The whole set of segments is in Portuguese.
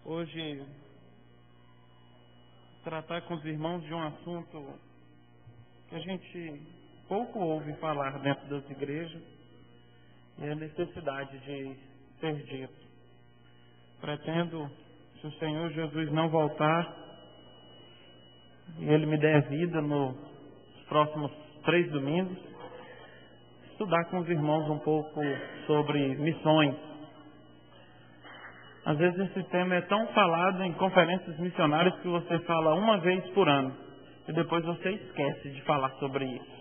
hoje tratar com os irmãos de um assunto que a gente pouco ouve falar dentro das igrejas e a necessidade de ser dito. Pretendo, se o Senhor Jesus não voltar e Ele me der vida nos próximos 3 domingos, estudar com os irmãos um pouco sobre missões. Às vezes esse tema é tão falado em conferências missionárias que você fala uma vez por ano e depois você esquece de falar sobre isso.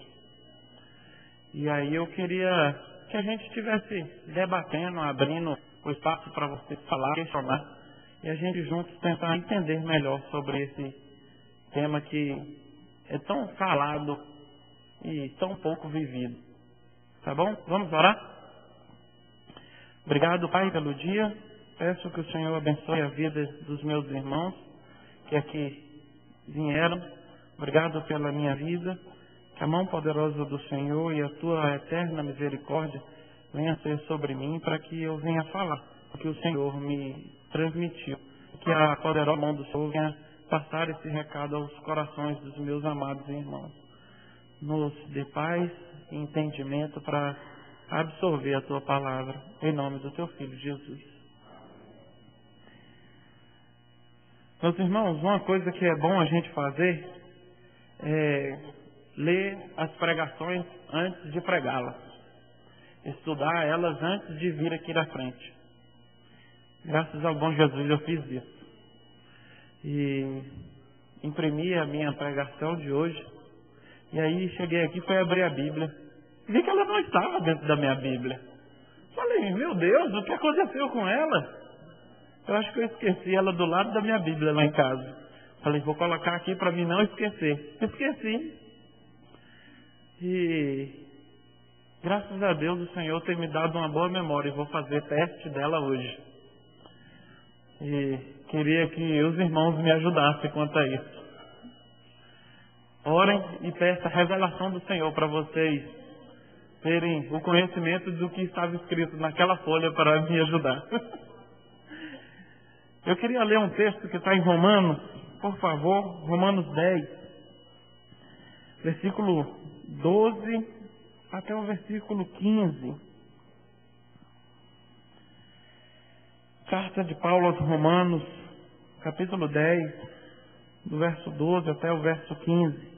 E aí eu queria que a gente estivesse debatendo, abrindo o espaço para você falar, questionar, e a gente juntos tentar entender melhor sobre esse tema que é tão falado e tão pouco vivido. Tá bom? Vamos orar? Obrigado, Pai, pelo dia. Peço que o Senhor abençoe a vida dos meus irmãos que aqui vieram. Obrigado pela minha vida. Que a mão poderosa do Senhor e a Tua eterna misericórdia venha ser sobre mim para que eu venha falar o que o Senhor me transmitiu. Que a poderosa mão do Senhor venha passar esse recado aos corações dos meus amados irmãos. Nos dê paz e entendimento para absorver a Tua palavra. Em nome do Teu Filho Jesus. Meus irmãos, uma coisa que é bom a gente fazer é ler as pregações antes de pregá-las. Estudar elas antes de vir aqui na frente. Graças ao bom Jesus eu fiz isso. E imprimi a minha pregação de hoje. E aí cheguei aqui, fui abrir a Bíblia. Vi que ela não estava dentro da minha Bíblia. Falei, meu Deus, o que aconteceu com ela? Eu acho que eu esqueci ela do lado da minha Bíblia lá em casa. Falei, vou colocar aqui para mim não esquecer. Esqueci. E graças a Deus o Senhor tem me dado uma boa memória. E vou fazer teste dela hoje. E queria que os irmãos me ajudassem quanto a isso. Orem e peçam a revelação do Senhor para vocês terem o conhecimento do que estava escrito naquela folha para me ajudar. Eu queria ler um texto que está em Romanos, por favor, Romanos 10, versículo 12 até o versículo 15. Carta de Paulo aos Romanos, capítulo 10, do verso 12 até o verso 15.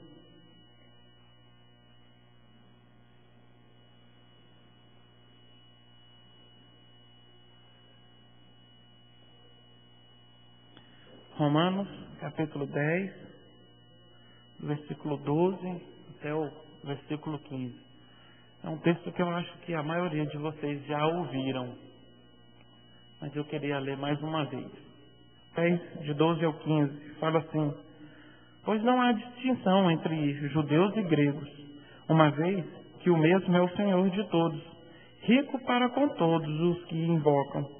Romanos, capítulo 10, do versículo 12 até o versículo 15. É um texto que eu acho que a maioria de vocês já ouviram, mas eu queria ler mais uma vez. 10, de 12 ao 15, fala assim: pois não há distinção entre judeus e gregos, uma vez que o mesmo é o Senhor de todos, rico para com todos os que invocam.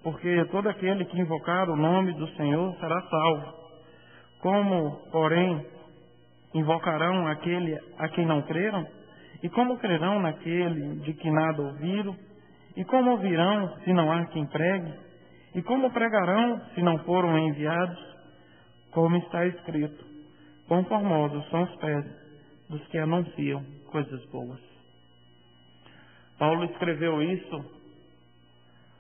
Porque todo aquele que invocar o nome do Senhor será salvo. Como, porém, invocarão aquele a quem não creram? E como crerão naquele de que nada ouviram? E como ouvirão se não há quem pregue? E como pregarão se não foram enviados? Como está escrito: quão formosos são os pés dos que anunciam coisas boas. Paulo escreveu isso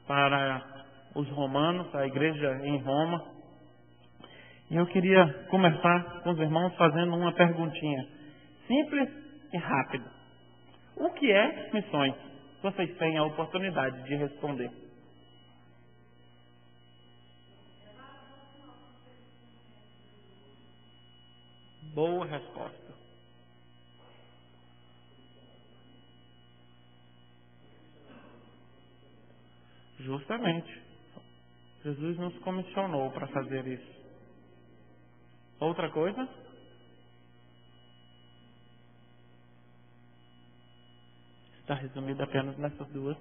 para os romanos, a igreja em Roma. E eu queria começar com os irmãos fazendo uma perguntinha simples e rápida. O que é missões? Vocês têm a oportunidade de responder. Boa resposta. Justamente. Jesus nos comissionou para fazer isso. Outra coisa? Está resumido apenas nessas duas.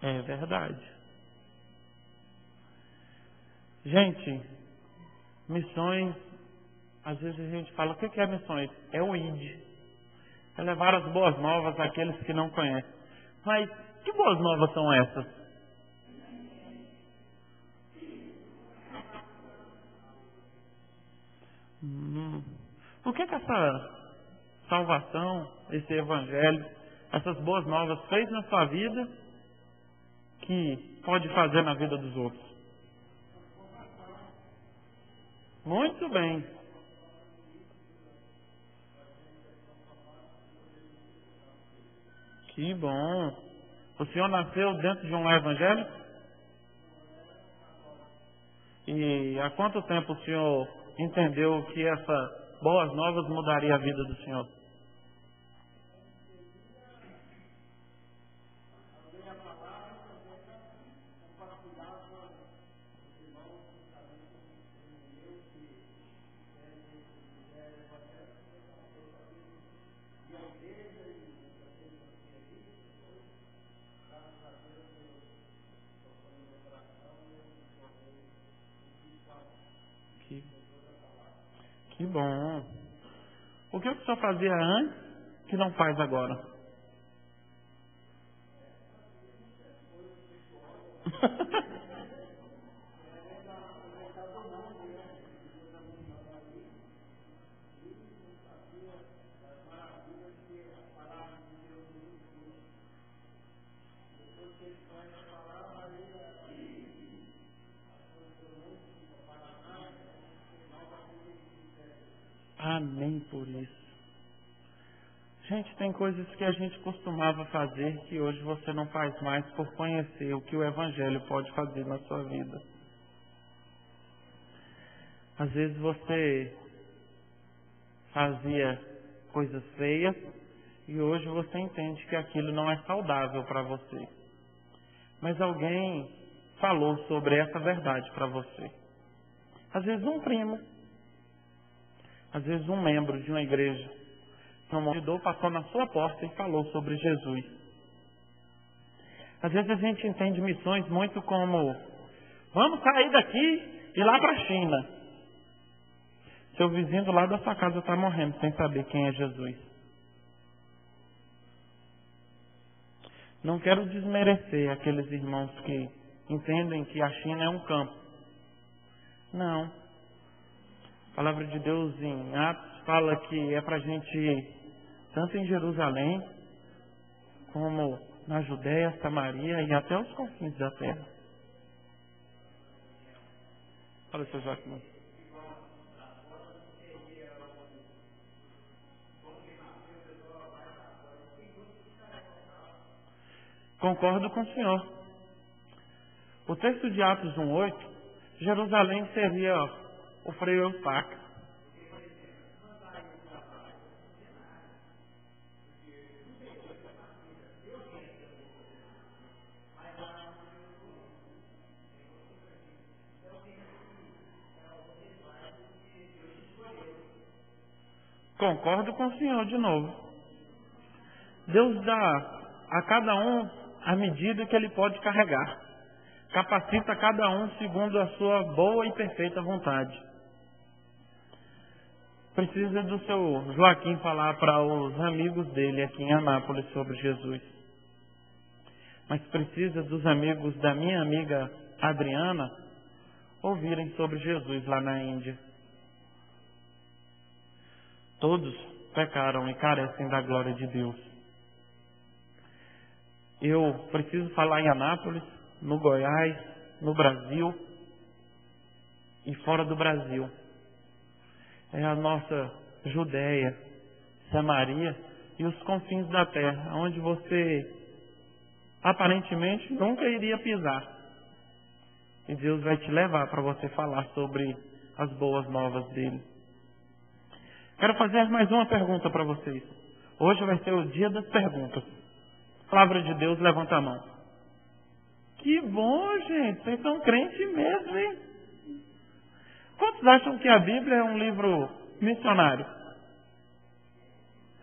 É verdade. Gente, missões, às vezes a gente fala, o que é missões? É o ID. É levar as boas novas àqueles que não conhecem. Mas que boas novas são essas? Por que essa salvação, esse evangelho, essas boas novas fez na sua vida que pode fazer na vida dos outros? Muito bem. Que bom. O senhor nasceu dentro de um lar evangélico? E há quanto tempo o senhor entendeu que essas boas novas mudaria a vida do senhor? Que, que bom. O que o senhor fazia antes que não faz agora? Amém por isso. Gente, tem coisas que a gente costumava fazer que hoje você não faz mais por conhecer o que o Evangelho pode fazer na sua vida. Às vezes você fazia coisas feias e hoje você entende que aquilo não é saudável para você. Mas alguém falou sobre essa verdade para você. Às vezes um primo, às vezes um membro de uma igreja, que um ajudou, passou na sua porta e falou sobre Jesus. Às vezes a gente entende missões muito como: vamos sair daqui e ir lá para a China. Seu vizinho do lado da sua casa está morrendo sem saber quem é Jesus. Não quero desmerecer aqueles irmãos que entendem que a China é um campo. Não. A palavra de Deus em Atos fala que é para a gente ir tanto em Jerusalém, como na Judéia, Samaria e até os confins da terra. Fala, seu Joaquim. Concordo com o senhor. O texto de Atos 1:8, Jerusalém seria o freio Eustáquio. Concordo com o senhor de novo. Deus dá a cada um a medida que ele pode carregar. Capacita cada um segundo a sua boa e perfeita vontade. Precisa do seu Joaquim falar para os amigos dele aqui em Anápolis sobre Jesus. Mas precisa dos amigos da minha amiga Adriana ouvirem sobre Jesus lá na Índia. Todos pecaram e carecem da glória de Deus. Eu preciso falar em Anápolis, no Goiás, no Brasil e fora do Brasil. É a nossa Judéia, Samaria e os confins da terra, onde você aparentemente nunca iria pisar. E Deus vai te levar para você falar sobre as boas novas dele. Quero fazer mais uma pergunta para vocês. Hoje vai ser o dia das perguntas. Palavra de Deus, levanta a mão. Que bom, gente. Vocês são crentes mesmo, hein? Quantos acham que a Bíblia é um livro missionário?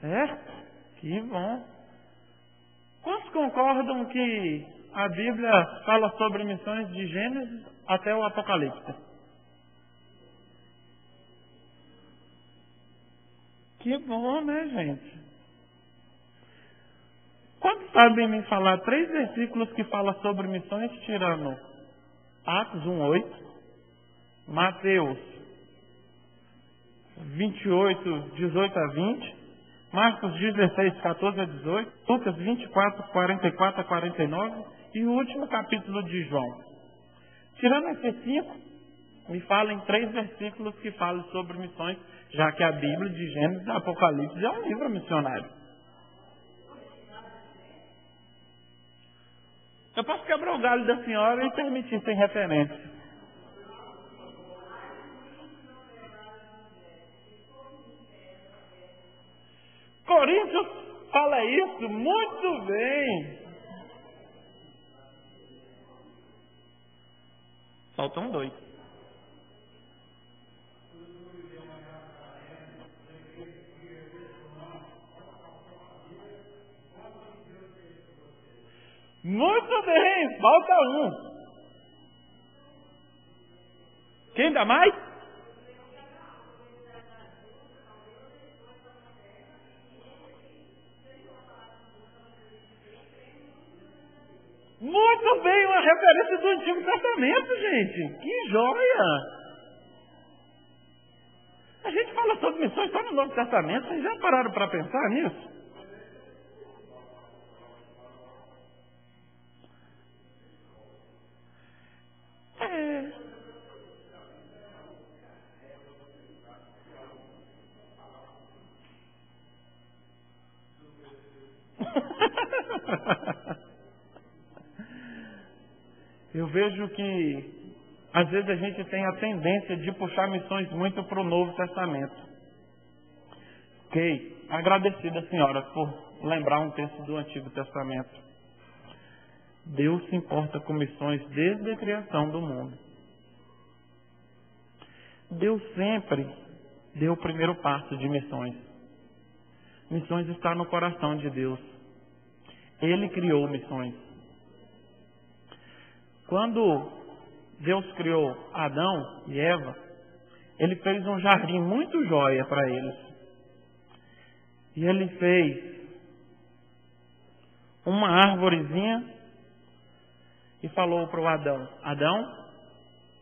É? Que bom. Quantos concordam que a Bíblia fala sobre missões de Gênesis até o Apocalipse? Que bom, né, gente? Quantos sabem me falar 3 versículos que falam sobre missões, tirando Atos 1:8, Mateus 28, 18 a 20, Marcos 16, 14 a 18, Lucas 24, 44 a 49 e o último capítulo de João. Tirando esses 5, me falem 3 versículos que falam sobre missões, já que a Bíblia de Gênesis e Apocalipse é um livro missionário. Eu posso quebrar o galho da senhora e permitir sem referência. Coríntios fala isso muito bem. Faltam 2. Muito bem, falta 1. Quem dá mais? Muito bem, uma referência do Antigo Testamento, gente. Que joia! A gente fala sobre missões só no Novo Testamento. Vocês já pararam para pensar nisso? Eu vejo que às vezes a gente tem a tendência de puxar missões muito para o Novo Testamento. Ok, agradecida senhora por lembrar um texto do Antigo Testamento. Deus se importa com missões desde a criação do mundo. Deus sempre deu o primeiro passo de missões. Missões está no coração de Deus. Ele criou missões. Quando Deus criou Adão e Eva, Ele fez um jardim muito jóia para eles. E Ele fez uma árvorezinha e falou para o Adão: Adão,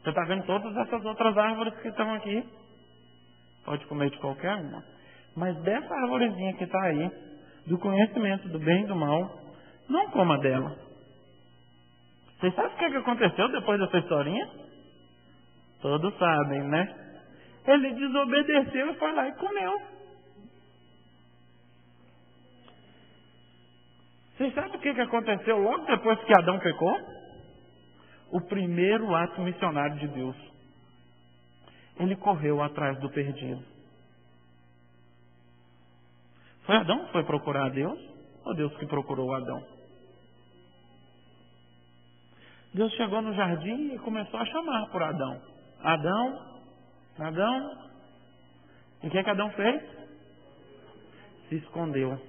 você está vendo todas essas outras árvores que estão aqui? Pode comer de qualquer uma. Mas dessa árvorezinha que está aí, do conhecimento do bem e do mal, não coma dela. Vocês sabem o que aconteceu depois dessa historinha? Todos sabem, né? Ele desobedeceu e foi lá e comeu. Vocês sabem o que aconteceu logo depois que Adão pecou? O primeiro ato missionário de Deus. Ele correu atrás do perdido. Foi Adão que foi procurar a Deus? Ou Deus que procurou Adão? Deus chegou no jardim e começou a chamar por Adão. Adão, Adão. E o que Adão fez? Se escondeu.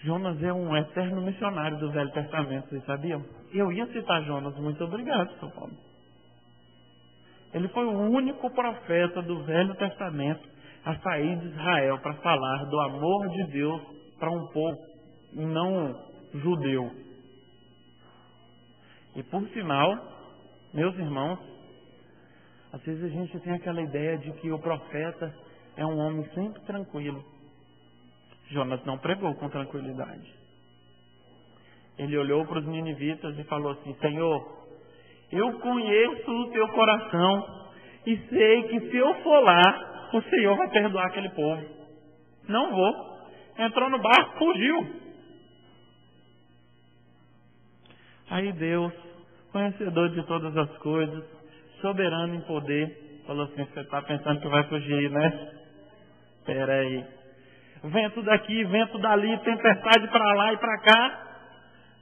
Jonas é um eterno missionário do Velho Testamento, vocês sabiam? Eu ia citar Jonas, muito obrigado, São Paulo. Ele foi o único profeta do Velho Testamento a sair de Israel para falar do amor de Deus para um povo não judeu. E por sinal, meus irmãos, às vezes a gente tem aquela ideia de que o profeta é um homem sempre tranquilo. Jonas não pregou com tranquilidade. Ele olhou para os ninivitas e falou assim: Senhor, eu conheço o teu coração e sei que se eu for lá, o Senhor vai perdoar aquele povo. Não vou. Entrou no barco, fugiu. Aí Deus, conhecedor de todas as coisas, soberano em poder, falou assim: você está pensando que vai fugir, né? Espera aí. Vento daqui, vento dali, tempestade para lá e para cá.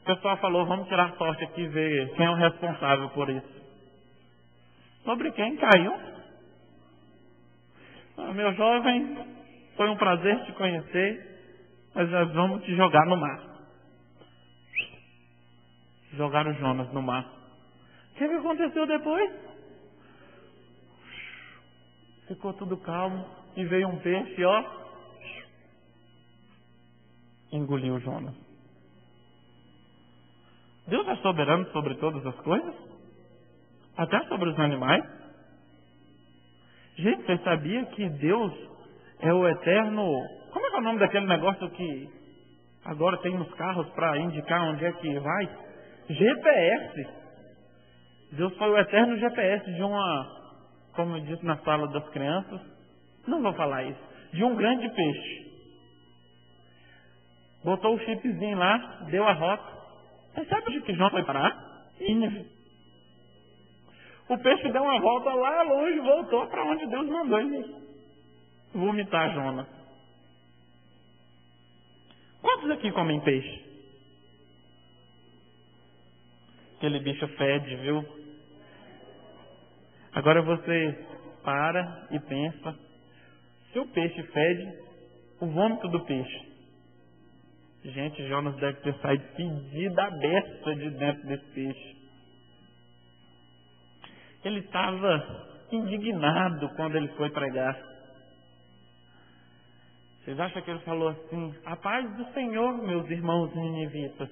O pessoal falou: vamos tirar sorte aqui e ver quem é o responsável por isso. Sobre quem caiu? Meu jovem, foi um prazer te conhecer, mas nós vamos te jogar no mar. Jogaram Jonas no mar. O que aconteceu depois? Ficou tudo calmo. e veio um peixe, ó, engoliu Jonas. Deus é soberano sobre todas as coisas? Até sobre os animais? Gente, você sabia que Deus é o eterno... Como é que é o nome daquele negócio que agora tem nos carros para indicar onde é que vai? GPS. Deus foi o eterno GPS de uma, como eu disse na sala das crianças, não vou falar isso, de um grande peixe. Botou o chipzinho lá, deu a rota. Você sabe onde que João foi parar? Nínive. O peixe deu uma volta lá longe, voltou para onde Deus mandou ele vomitar Jonas. Quantos aqui comem peixe? Aquele bicho fede, viu? Agora você para e pensa, se o peixe fede, o vômito do peixe. Gente, Jonas deve ter saído fedido a beça de dentro desse peixe. Ele estava indignado quando ele foi pregar. Vocês acham que ele falou assim: a paz do Senhor, meus irmãos ninivitas.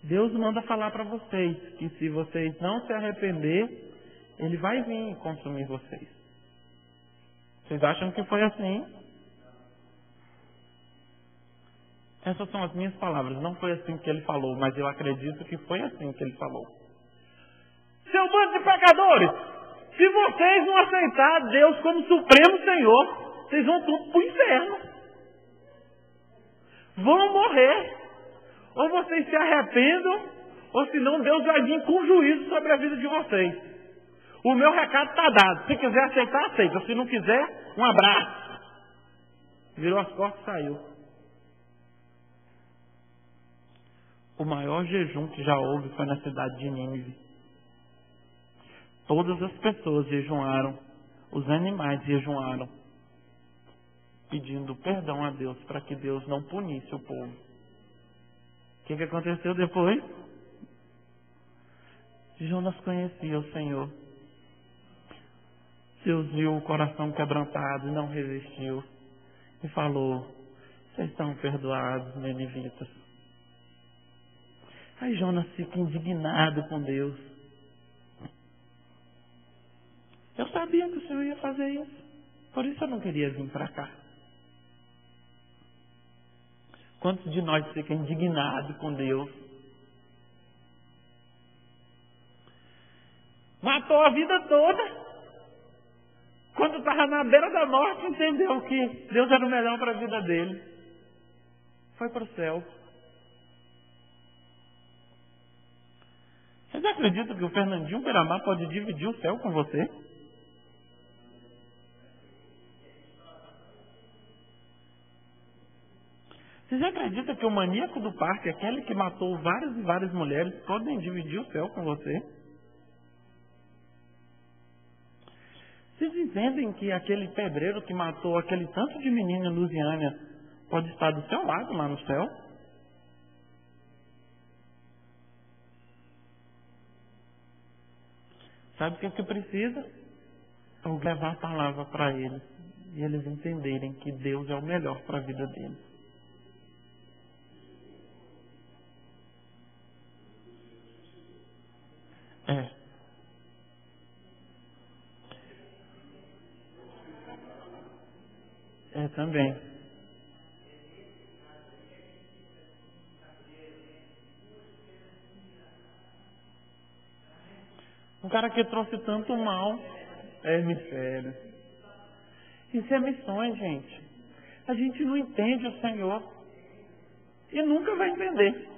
Deus manda falar para vocês que se vocês não se arrepender, Ele vai vir e consumir vocês. Vocês acham que foi assim? Essas são as minhas palavras. Não foi assim que ele falou, mas eu acredito que foi assim que ele falou. Seu bando de pecadores, se vocês não aceitarem Deus como Supremo Senhor, vocês vão tudo para o inferno. Vão morrer. Ou vocês se arrependam, ou senão Deus vai vir com juízo sobre a vida de vocês. O meu recado está dado. Se quiser aceitar, aceita. Se não quiser, um abraço. Virou as costas e saiu. O maior jejum que já houve foi na cidade de Nínive. Todas as pessoas jejuaram, os animais jejuaram, pedindo perdão a Deus para que Deus não punisse o povo. O que aconteceu depois? Jonas conhecia o Senhor. Deus viu o coração quebrantado e não resistiu. E falou: vocês estão perdoados, ninivitas. Aí Jonas fica indignado com Deus. Eu sabia que o Senhor ia fazer isso. Por isso eu não queria vir para cá. Quantos de nós ficam indignados com Deus? Matou a vida toda. Quando estava na beira da morte, entendeu que Deus era o melhor para a vida dele. Foi para o céu. Vocês acreditam que o Fernandinho Beramar pode dividir o céu com você? Vocês acreditam que o maníaco do parque, aquele que matou várias e várias mulheres, podem dividir o céu com você? Vocês entendem que aquele pedreiro que matou aquele tanto de menino em Lusiânia pode estar do seu lado lá no céu? Sabe o que precisa? Levar a palavra para eles e eles entenderem que Deus é o melhor para a vida deles. Também. Um cara que trouxe tanto mal é mistério. Isso é missões, gente. A gente não entende o Senhor e nunca vai entender.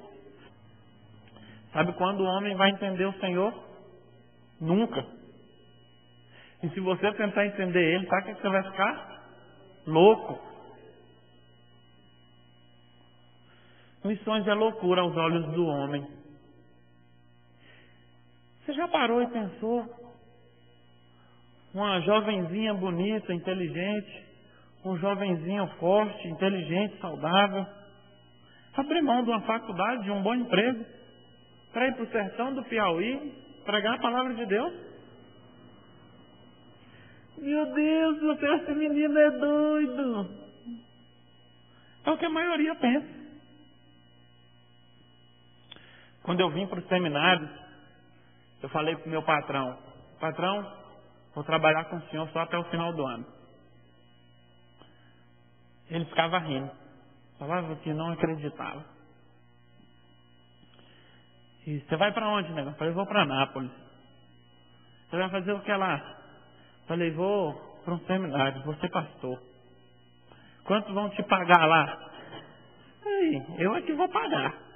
Sabe quando o homem vai entender o Senhor? Nunca. E se você tentar entender Ele, sabe o que você vai ficar? Louco. Missões é loucura aos olhos do homem. Você já parou e pensou? Uma jovenzinha bonita, inteligente, um jovenzinho forte, inteligente, saudável, abrir mão de uma faculdade, de um bom emprego, para ir para o sertão do Piauí, pregar a palavra de Deus? Meu Deus, esse menino é doido. É o que a maioria pensa. Quando eu vim para o seminário, eu falei para o meu patrão: patrão, vou trabalhar com o senhor só até o final do ano. Ele ficava rindo. Falava que não acreditava. E você vai para onde, negão? Eu falei: vou para Anápolis. Você vai fazer o que lá? Eu falei: vou para um seminário, vou ser pastor. Quanto vão te pagar lá? Aí, eu é que vou pagar.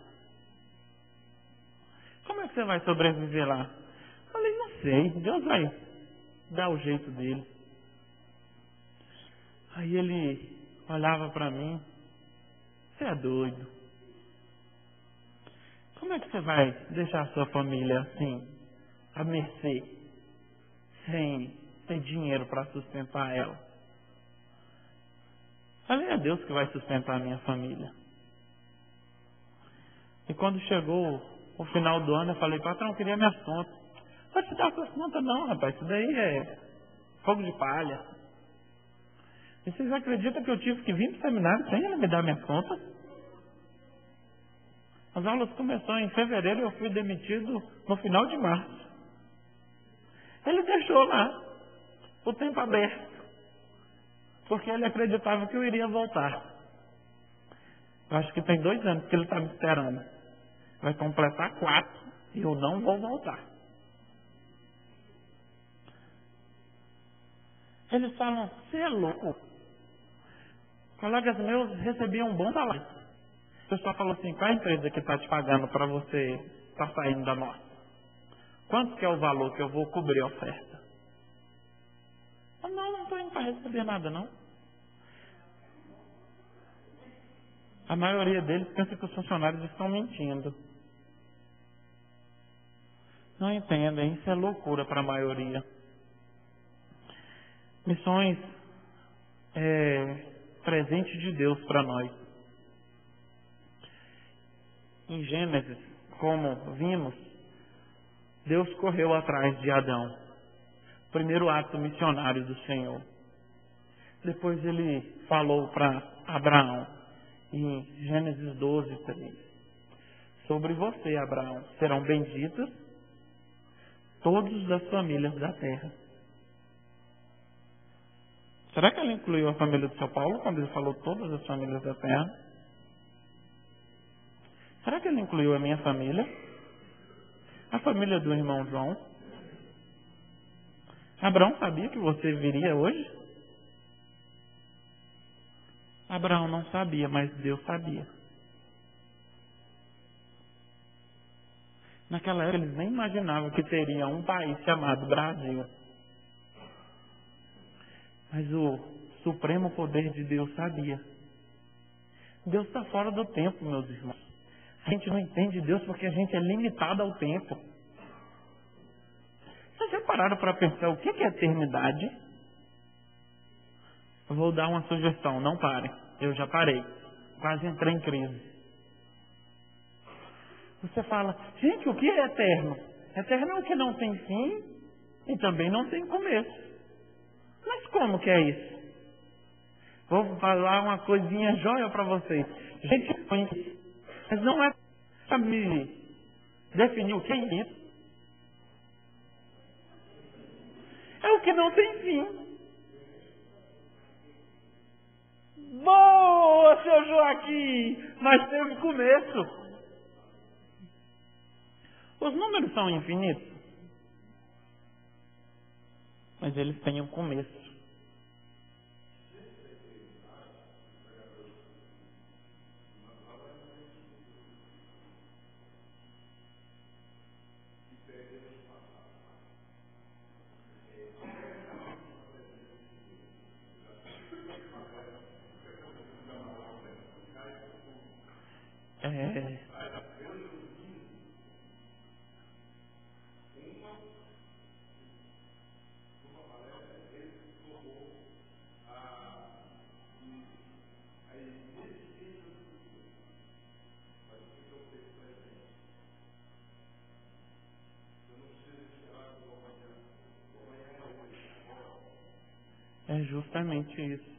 Como é que você vai sobreviver lá? Eu falei: não sei, Deus vai dar o jeito dele. Aí ele olhava para mim: você é doido. Como é que você vai deixar a sua família assim, à mercê, sem ter dinheiro para sustentar ela? Falei: é Deus que vai sustentar a minha família. E quando chegou o final do ano, eu falei: patrão, eu queria minhas contas. Não pode te dar suas contas não, rapaz, isso daí é fogo de palha. E vocês acreditam que eu tive que vir para o seminário sem ele me dar minhas contas? As aulas começaram em fevereiro e eu fui demitido no final de março. Ele deixou lá o tempo aberto, porque ele acreditava que eu iria voltar. Eu acho que tem 2 anos que ele está me esperando. Vai completar 4 e eu não vou voltar. Eles falam: você é louco. Colegas meus recebiam um bom salário. O pessoal falou assim: qual é a empresa que está te pagando para você estar saindo da nossa? Quanto que é o valor que eu vou cobrir a oferta? Eu não estou indo para receber nada não. A maioria deles pensa que os funcionários estão mentindo. Não entendem, isso é loucura para a maioria. Missões é presente de Deus para nós. Em Gênesis, como vimos, Deus correu atrás de Adão. Primeiro ato missionário do Senhor. Depois ele falou para Abraão, em Gênesis 12:3. Sobre você, Abraão, serão benditas todas as famílias da terra. Será que ele incluiu a família de São Paulo quando ele falou todas as famílias da terra? Será que ele incluiu a minha família? A família do irmão João? Abraão sabia que você viria hoje? Abraão não sabia, mas Deus sabia. Naquela época eles nem imaginavam que teria um país chamado Brasil. Mas o supremo poder de Deus sabia. Deus está fora do tempo, meus irmãos. A gente não entende Deus porque a gente é limitado ao tempo. Vocês já pararam para pensar o que é eternidade? Eu vou dar uma sugestão, não parem. Eu já parei. Quase entrei em crise. Você fala: gente, o que é eterno? Eterno é o que não tem fim e também não tem começo. Mas como que é isso? Vou falar uma coisinha jóia para vocês. Gente, mas não é para me definir o que é isso. É o que não tem fim. Boa, seu Joaquim! Mas teve começo. Os números são infinitos, mas eles têm um começo. É justamente isso.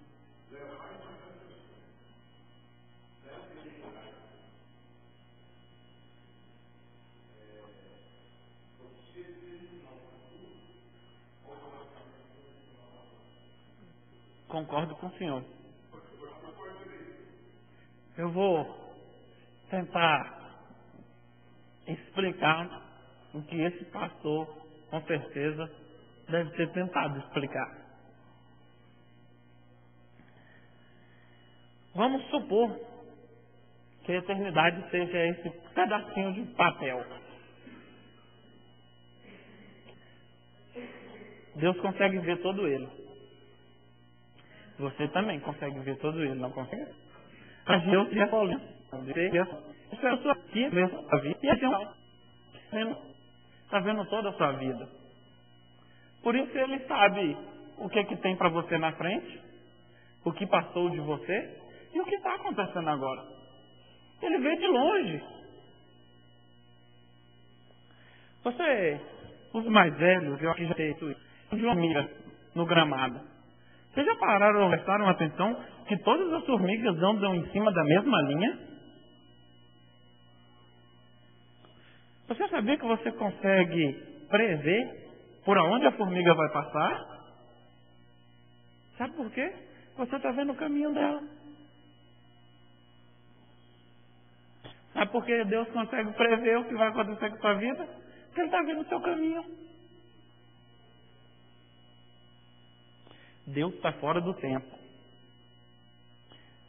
Concordo com o senhor. Eu vou tentar explicar o que esse pastor, com certeza, deve ter tentado explicar. Vamos supor que a eternidade seja esse pedacinho de papel. Deus consegue ver todo ele. Você também consegue ver todo ele, não consegue? Mas Deus já falou. Isso é a sua vida, a vida. E está vendo toda a sua vida. Por isso ele sabe o que tem para você na frente, o que passou de você e o que está acontecendo agora. Ele vê de longe. Os mais velhos, eu aqui já tenho isso, de uma mira no gramado. Vocês já pararam ou prestaram atenção que todas as formigas andam em cima da mesma linha? Você sabia que você consegue prever por onde a formiga vai passar? Sabe por quê? Você está vendo o caminho dela. Sabe por que Deus consegue prever o que vai acontecer com a sua vida? Porque Ele está vendo o seu caminho. Deus está fora do tempo.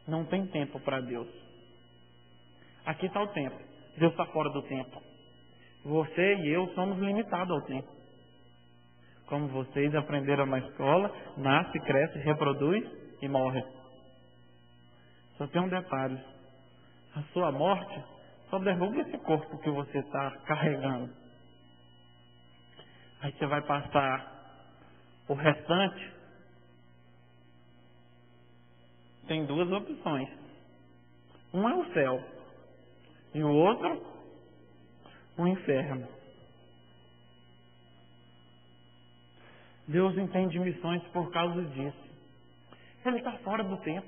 Não tem tempo para Deus. Aqui está o tempo. Deus está fora do tempo. Você e eu somos limitados ao tempo. Como vocês aprenderam na escola, nasce, cresce, reproduz e morre. Só tem um detalhe. A sua morte só derruba esse corpo que você está carregando. Aí você vai passar o restante. Tem duas opções. Um é o céu e o outro o inferno. Deus entende missões por causa disso. Ele está fora do tempo.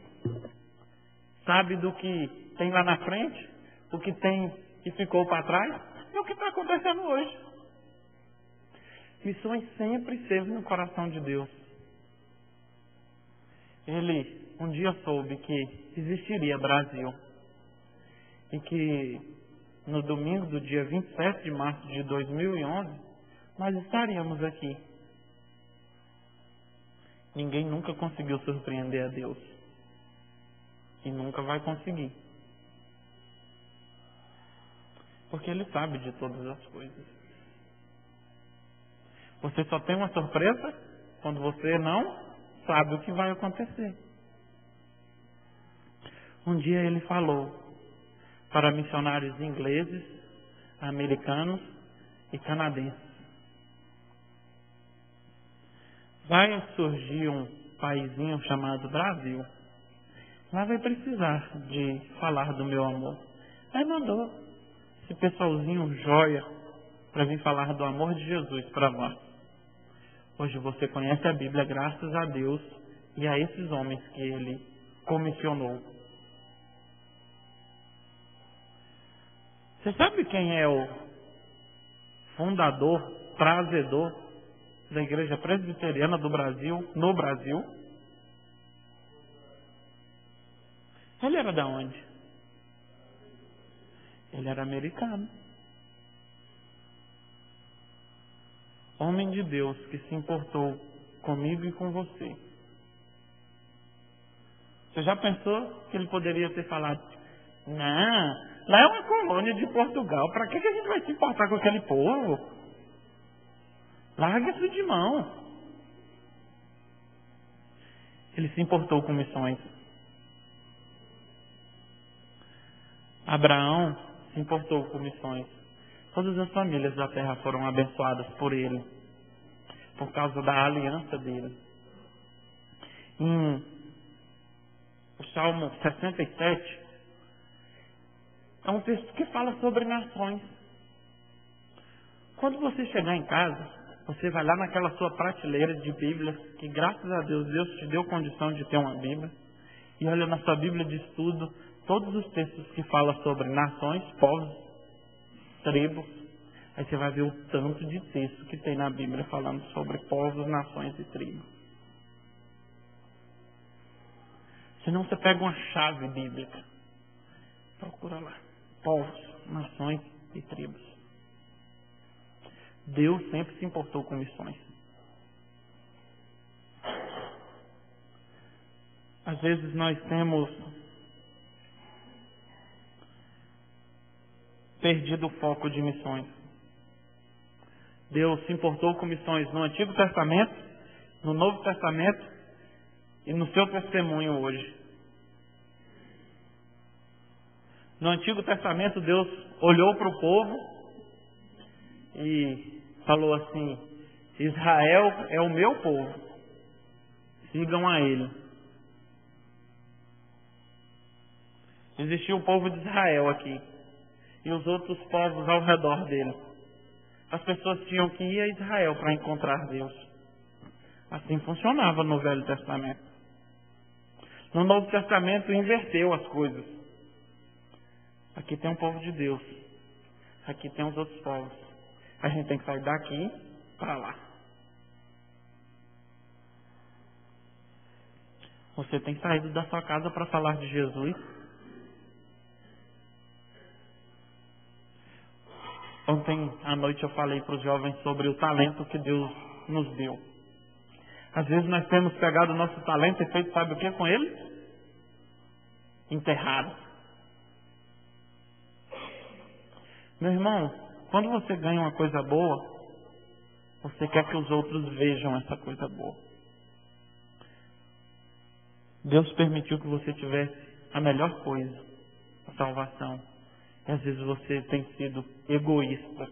Sabe do que tem lá na frente, o que tem que ficou para trás e o que está acontecendo hoje. Missões sempre esteve no coração de Deus. Ele um dia soube que existiria Brasil e que no domingo do dia 27 de março de 2011 nós estaríamos aqui. Ninguém nunca conseguiu surpreender a Deus e nunca vai conseguir, porque Ele sabe de todas as coisas. Você só tem uma surpresa quando você não sabe o que vai acontecer. Um dia Ele falou para missionários ingleses, americanos e canadenses: vai surgir um paizinho chamado Brasil. Lá vai precisar de falar do meu amor. Aí mandou esse pessoalzinho joia para vir falar do amor de Jesus para nós. Hoje você conhece a Bíblia graças a Deus e a esses homens que Ele comissionou. Você sabe quem é o fundador, trazedor da Igreja Presbiteriana do Brasil, no Brasil? Ele era da onde? Ele era americano. Homem de Deus que se importou comigo e com você. Você já pensou que ele poderia ter falado: não, lá é uma colônia de Portugal, para que a gente vai se importar com aquele povo? Larga isso de mão. Ele se importou com missões. Abraão se importou com missões. Todas as famílias da terra foram abençoadas por ele, por causa da aliança dele. Em o Salmo 67 é um texto que fala sobre nações. Quando você chegar em casa, Você vai lá naquela sua prateleira de Bíblias, que graças a Deus, Deus te deu condição de ter uma Bíblia, e olha na sua Bíblia de estudo todos os textos que falam sobre nações, povos, tribos. Aí você vai ver o tanto de texto que tem na Bíblia falando sobre povos, nações e tribos. Senão você pega uma chave bíblica, procura lá, povos, nações e tribos. Deus sempre se importou com missões. Às vezes nós temos perdido o foco de missões. Deus se importou com missões no Antigo Testamento, no Novo Testamento e no seu testemunho hoje. No Antigo Testamento, Deus olhou para o povo e falou assim: Israel é o meu povo, sigam a ele. Existia o povo de Israel aqui e os outros povos ao redor dele. As pessoas tinham que ir a Israel para encontrar Deus. Assim funcionava no Velho Testamento. No Novo Testamento inverteu as coisas. Aqui tem um povo de Deus, aqui tem os outros povos. A gente tem que sair daqui para lá. Você tem saído da sua casa para falar de Jesus? Ontem à noite eu falei para os jovens sobre o talento que Deus nos deu. Às vezes nós temos pegado o nosso talento e feito, sabe o que com ele? Enterrado. Meu irmão, quando você ganha uma coisa boa, você quer que os outros vejam essa coisa boa. Deus permitiu que você tivesse a melhor coisa, a salvação. E às vezes você tem sido egoísta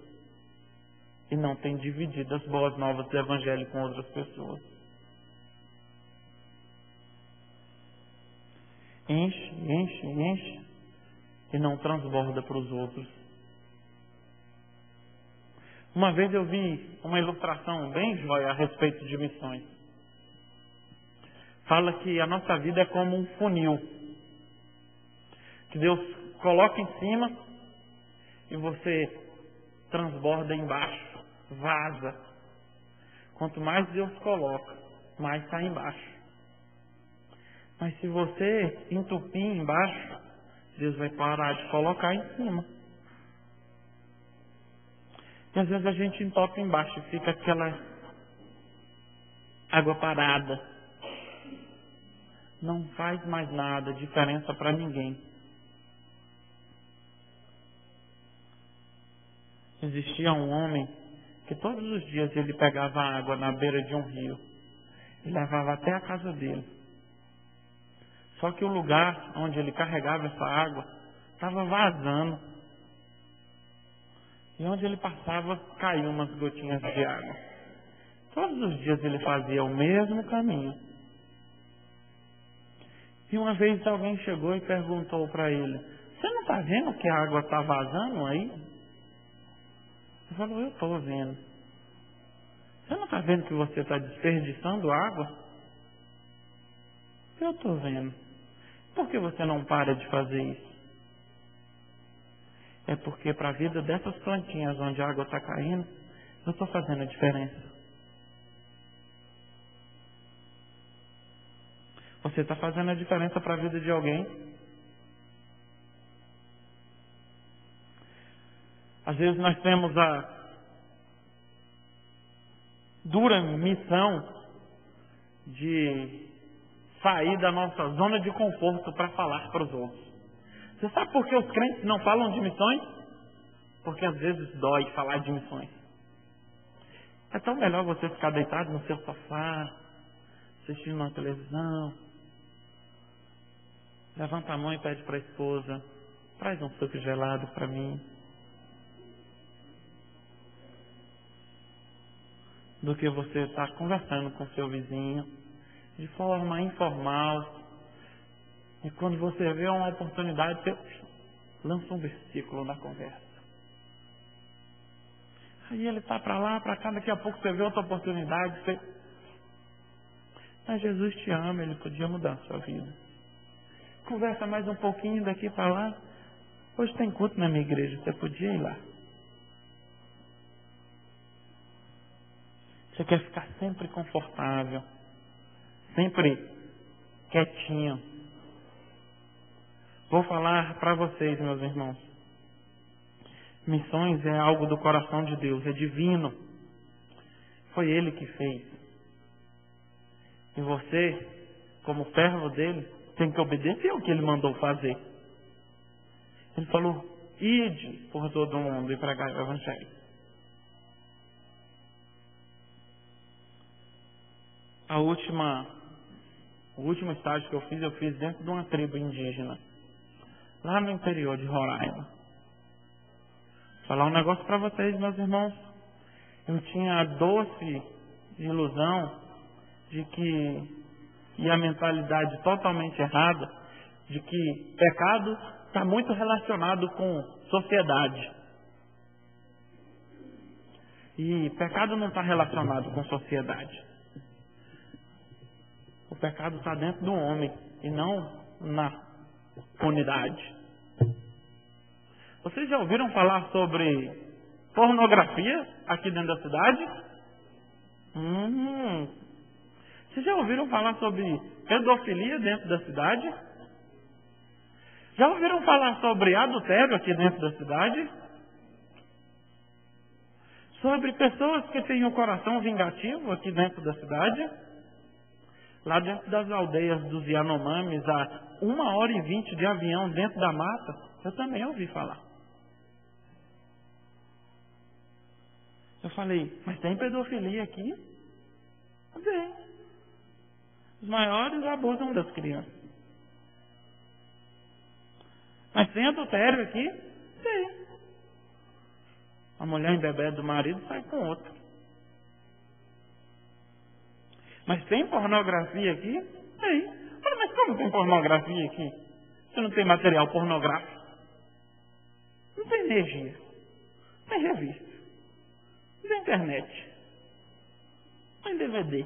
e não tem dividido as boas novas do Evangelho com outras pessoas. Enche, enche, enche e não transborda para os outros. Uma vez eu vi uma ilustração bem jóia a respeito de missões. Fala que a nossa vida é como um funil, que Deus coloca em cima e você transborda embaixo, vaza. Quanto mais Deus coloca, mais está embaixo. Mas se você entupir embaixo, Deus vai parar de colocar em cima. E às vezes a gente entope embaixo e fica aquela água parada. Não faz mais nada, diferença para ninguém. Existia um homem que todos os dias ele pegava água na beira de um rio e levava até a casa dele. Só que o lugar onde ele carregava essa água estava vazando. E onde ele passava, caíam umas gotinhas de água. Todos os dias ele fazia o mesmo caminho. E uma vez alguém chegou e perguntou para ele: você não está vendo que a água está vazando aí? Ele falou: eu estou vendo. Você não está vendo que você está desperdiçando água? Eu estou vendo. Por que você não para de fazer isso? É porque para a vida dessas plantinhas onde a água está caindo, eu estou fazendo a diferença. Você está fazendo a diferença para a vida de alguém? Às vezes nós temos a dura missão de sair da nossa zona de conforto para falar para os outros. Você sabe por que os crentes não falam de missões? Porque às vezes dói falar de missões. É tão melhor você ficar deitado no seu sofá, assistindo uma televisão. Levanta a mão e pede para a esposa: traz um suco gelado para mim. Do que você estar conversando com seu vizinho de forma informal. E quando você vê uma oportunidade, você lança um versículo na conversa. Aí ele está para lá, para cá, daqui a pouco você vê outra oportunidade. Mas Jesus te ama, Ele podia mudar a sua vida. Conversa mais um pouquinho daqui para lá. Hoje tem culto na minha igreja, você podia ir lá. Você quer ficar sempre confortável, sempre quietinho. Vou falar para vocês, meus irmãos. Missões é algo do coração de Deus, é divino. Foi Ele que fez. E você, como servo dele, tem que obedecer ao que Ele mandou fazer. Ele falou, ide por todo o mundo e pregai o Evangelho. O último estágio que eu fiz dentro de uma tribo indígena, lá no interior de Roraima. Vou falar um negócio para vocês, meus irmãos. Eu tinha a doce ilusão de que, e a mentalidade totalmente errada, de que pecado está muito relacionado com sociedade. E pecado não está relacionado com sociedade. O pecado está dentro do homem e não na unidade. Vocês já ouviram falar sobre pornografia aqui dentro da cidade? Vocês já ouviram falar sobre pedofilia dentro da cidade? Já ouviram falar sobre adultério aqui dentro da cidade? Sobre pessoas que têm um coração vingativo aqui dentro da cidade? Lá dentro das aldeias dos Yanomamis, a 1h20 de avião dentro da mata, eu também ouvi falar. Eu falei, mas tem pedofilia aqui? Tem. Os maiores abusam das crianças. Mas tem adultério aqui? Tem. A mulher embebeda do marido sai com outro. Mas tem pornografia aqui? Tem. Mas como tem pornografia aqui? Se não tem material pornográfico? Não tem energia. Não tem revista. Não tem internet. Não tem DVD.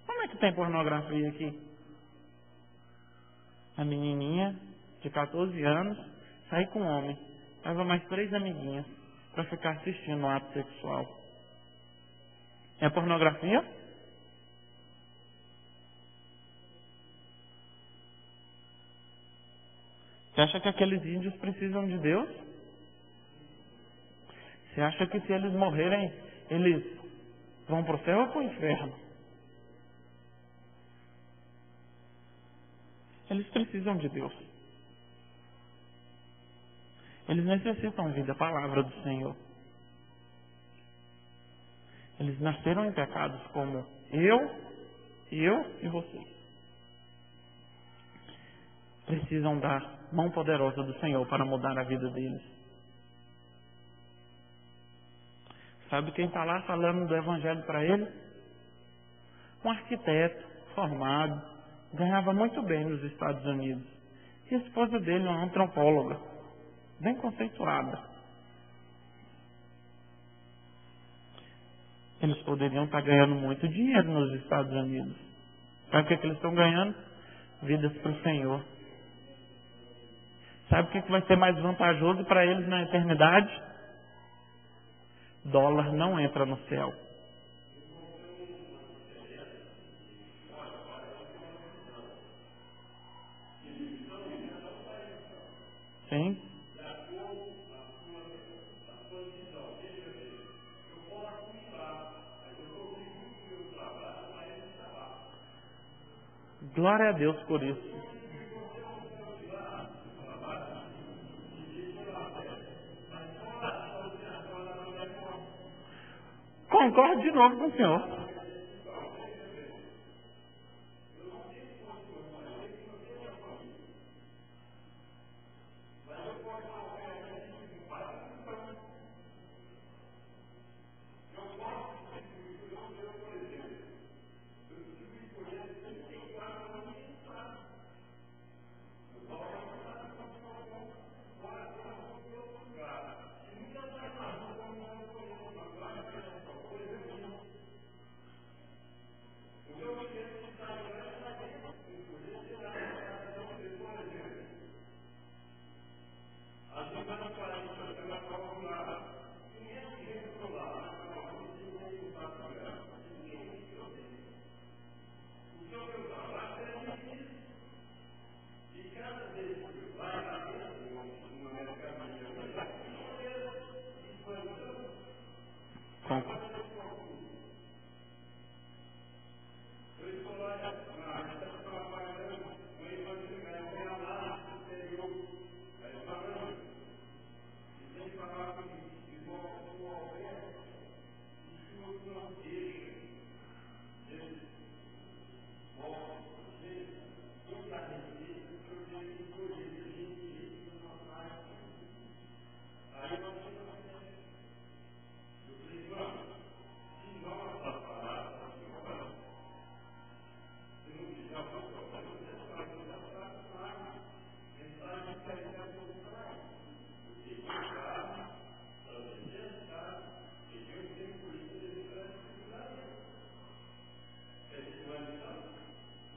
Como é que tem pornografia aqui? A menininha de 14 anos sai com um homem. Leva mais 3 amiguinhas para ficar assistindo um ato sexual. É pornografia? Você acha que aqueles índios precisam de Deus? Você acha que se eles morrerem, eles vão para o céu ou para o inferno? Eles precisam de Deus. Eles necessitam ouvir a palavra do Senhor. Eles nasceram em pecados como eu e vocês. Precisam da mão poderosa do Senhor para mudar a vida deles. Sabe quem está lá falando do Evangelho para ele? Um arquiteto formado, ganhava muito bem nos Estados Unidos. E a esposa dele, uma antropóloga, bem conceituada. Eles poderiam estar ganhando muito dinheiro nos Estados Unidos. Sabe o que eles estão ganhando? Vidas para o Senhor. Sabe o que vai ser mais vantajoso para eles na eternidade? Dólar não entra no céu. Sim? Glória a Deus por isso. Concordo de novo com o senhor. pouco.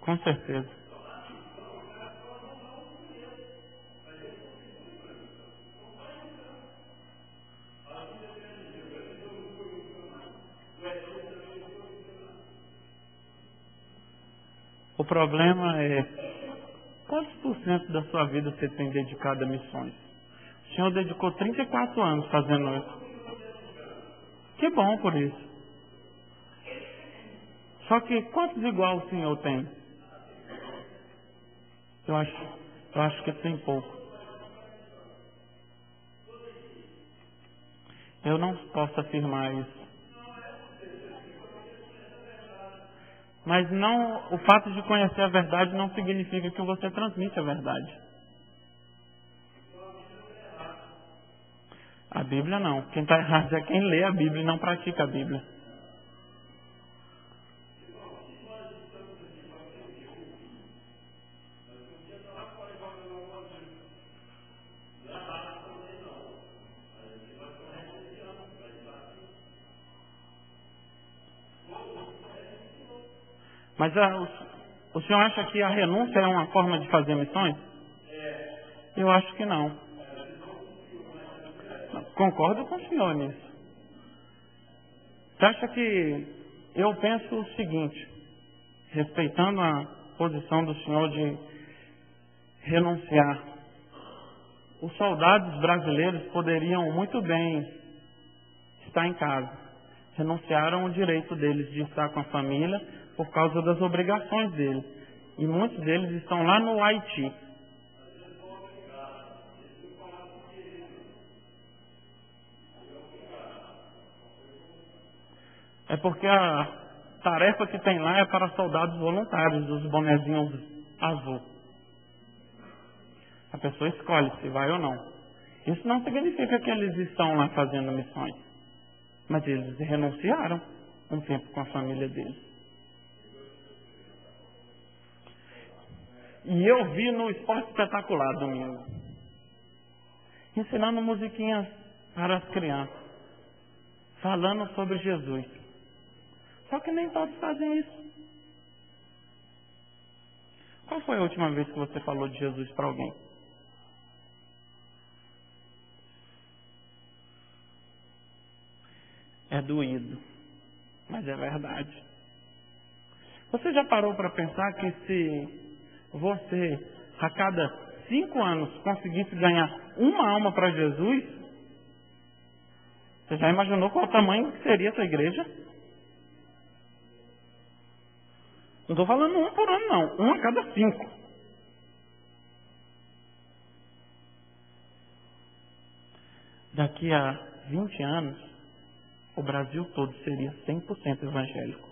Com certeza. O problema é quantos por cento da sua vida você tem dedicado a missões? O senhor dedicou 34 anos fazendo isso. Que bom por isso. Só que quantos igual o senhor tem? Eu acho que tem pouco. Eu não posso afirmar isso. Mas não, o fato de conhecer a verdade não significa que você transmite a verdade. A Bíblia não. Quem está errado é quem lê a Bíblia e não pratica a Bíblia. Mas o senhor acha que a renúncia é uma forma de fazer missões? Eu acho que não. Concordo com o senhor nisso. Você acha que eu penso o seguinte, respeitando a posição do senhor de renunciar, os soldados brasileiros poderiam muito bem estar em casa. Renunciaram ao direito deles de estar com a família por causa das obrigações deles. E muitos deles estão lá no Haiti. É porque a tarefa que tem lá é para soldados voluntários, dos bonezinhos azul. A pessoa escolhe se vai ou não. Isso não significa que eles estão lá fazendo missões. Mas eles renunciaram um tempo com a família deles. E eu vi no Esporte Espetacular domingo, ensinando musiquinhas para as crianças, falando sobre Jesus. Só que nem todos fazem isso. Qual foi a última vez que você falou de Jesus para alguém? É doído, mas é verdade. Você já parou para pensar que se você, a cada 5 anos, conseguisse ganhar uma alma para Jesus, você já imaginou qual o tamanho que seria essa igreja? Não estou falando um por ano, não. Um a cada 5. Daqui a 20 anos, o Brasil todo seria 100% evangélico.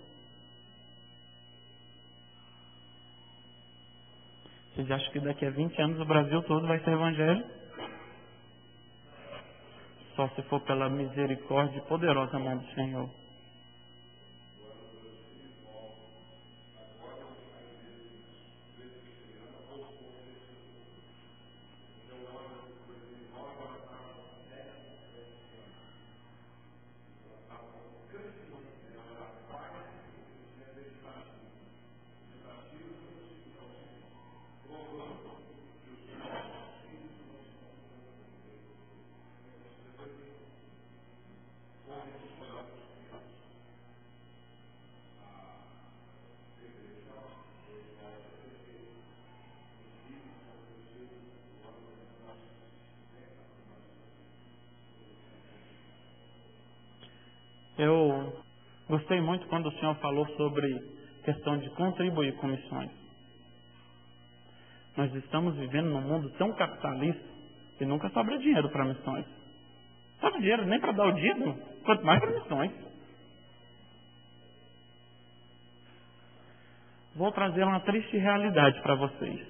Vocês acham que daqui a 20 anos o Brasil todo vai ser evangélico? Só se for pela misericórdia e poderosa mão do Senhor. Eu gostei muito quando o senhor falou sobre questão de contribuir com missões. Nós estamos vivendo num mundo tão capitalista que nunca sobra dinheiro para missões. Sobra dinheiro nem para dar o dízimo, quanto mais para missões. Vou trazer uma triste realidade para vocês.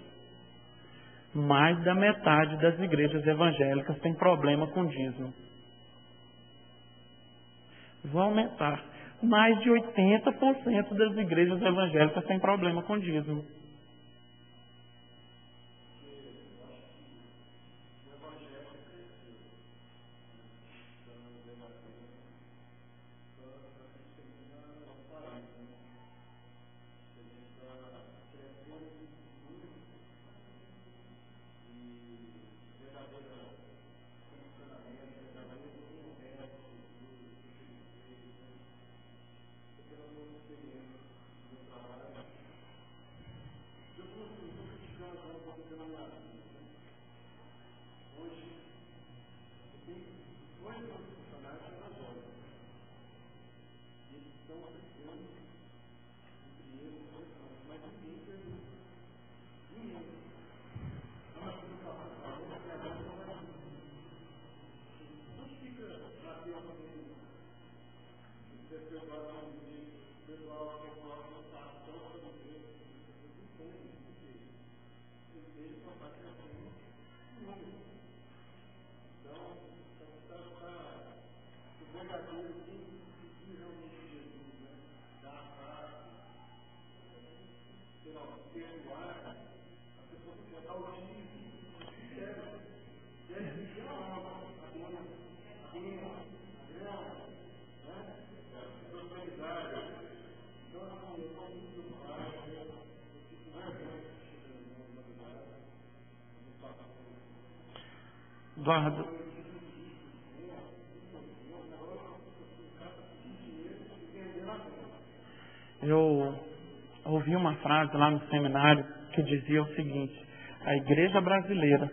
Mais da metade das igrejas evangélicas tem problema com dízimo. Vão aumentar. Mais de 80% das igrejas evangélicas têm problema com dízimo. Eduardo, eu ouvi uma frase lá no seminário que dizia o seguinte: a igreja brasileira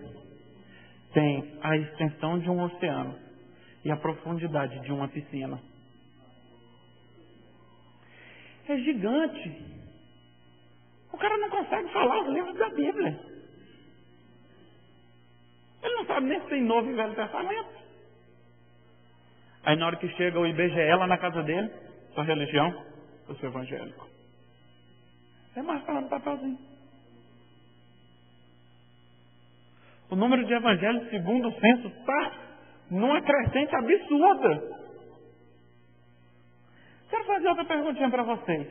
tem a extensão de um oceano e a profundidade de uma piscina. É gigante. O cara não consegue falar os livros da Bíblia. Ele não sabe nem se tem Novo e Velho Testamento. Aí na hora que chega o IBGE lá na casa dele, sua religião, eu sou evangélico. É marcar lá no papelzinho. O número de evangélicos, segundo o censo, está numa crescente absurda. Quero fazer outra perguntinha para vocês.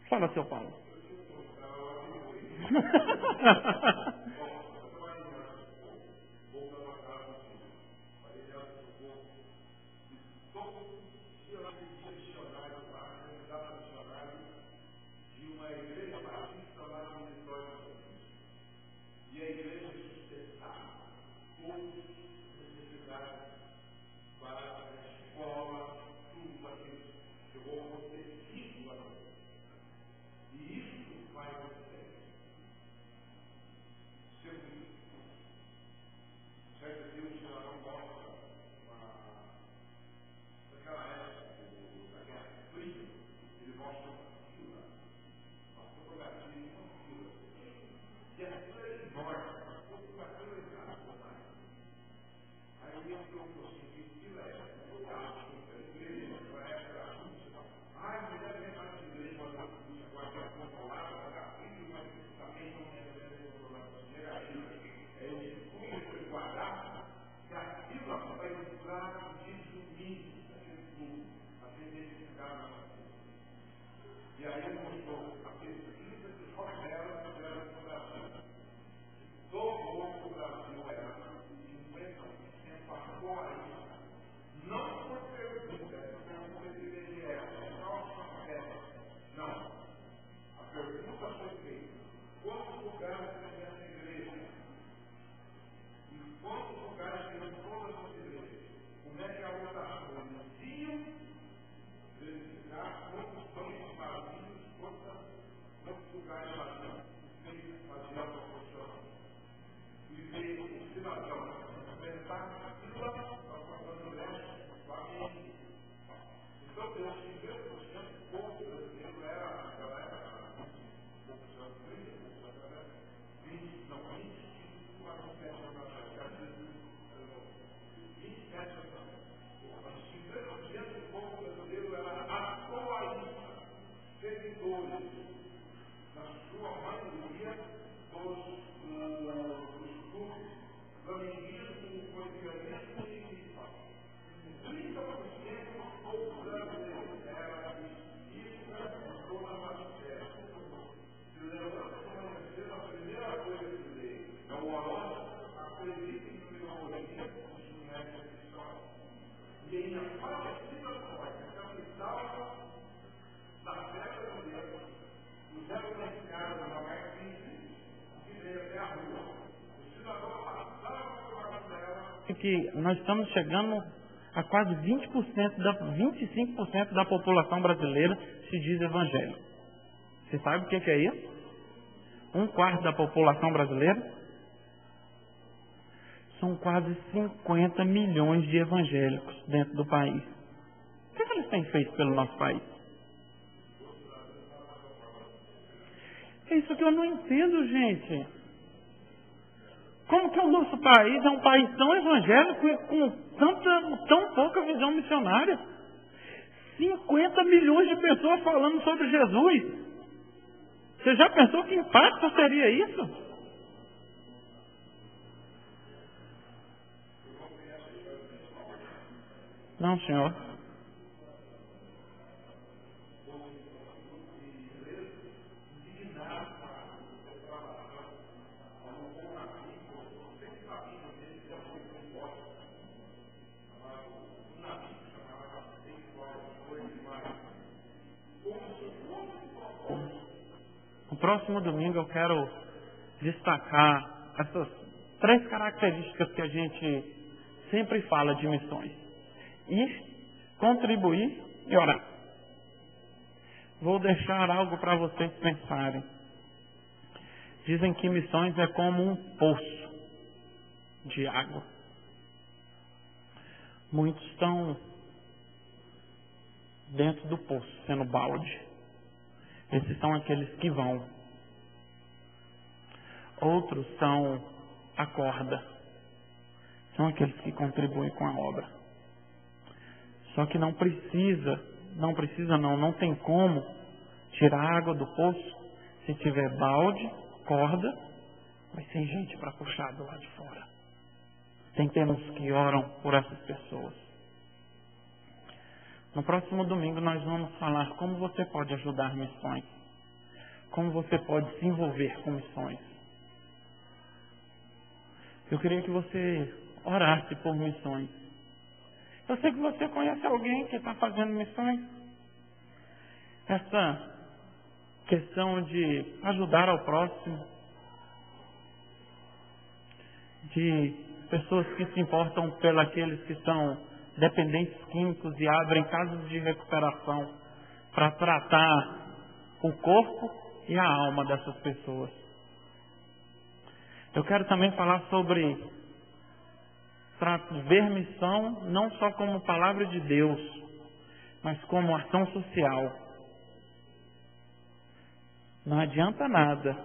Fala, seu Paulo. que nós estamos chegando a quase 25% da população brasileira se diz evangélico. Você sabe o que é isso? 1/4 da população brasileira? São quase 50 milhões de evangélicos dentro do país. O que eles têm feito pelo nosso país? É isso que eu não entendo, gente. Como que o nosso país é um país tão evangélico e com tão pouca visão missionária? 50 milhões de pessoas falando sobre Jesus. Você já pensou que impacto seria isso? Não, senhor. No próximo domingo eu quero destacar essas 3 características que a gente sempre fala de missões: ir, contribuir e orar. Vou deixar algo para vocês pensarem. Dizem que missões é como um poço de água. Muitos estão dentro do poço, sendo balde. Esses são aqueles que vão. Outros são a corda. São aqueles que contribuem com a obra. Só que não tem como tirar a água do poço se tiver balde, corda, mas sem gente para puxar do lado de fora. Temos que oram por essas pessoas. No próximo domingo nós vamos falar como você pode ajudar missões. Como você pode se envolver com missões. Eu queria que você orasse por missões. Eu sei que você conhece alguém que está fazendo missões. Essa questão de ajudar ao próximo, de pessoas que se importam pelos que são dependentes químicos e abrem casas de recuperação para tratar o corpo e a alma dessas pessoas. Eu quero também falar sobre ver missão não só como palavra de Deus, mas como ação social. Não adianta nada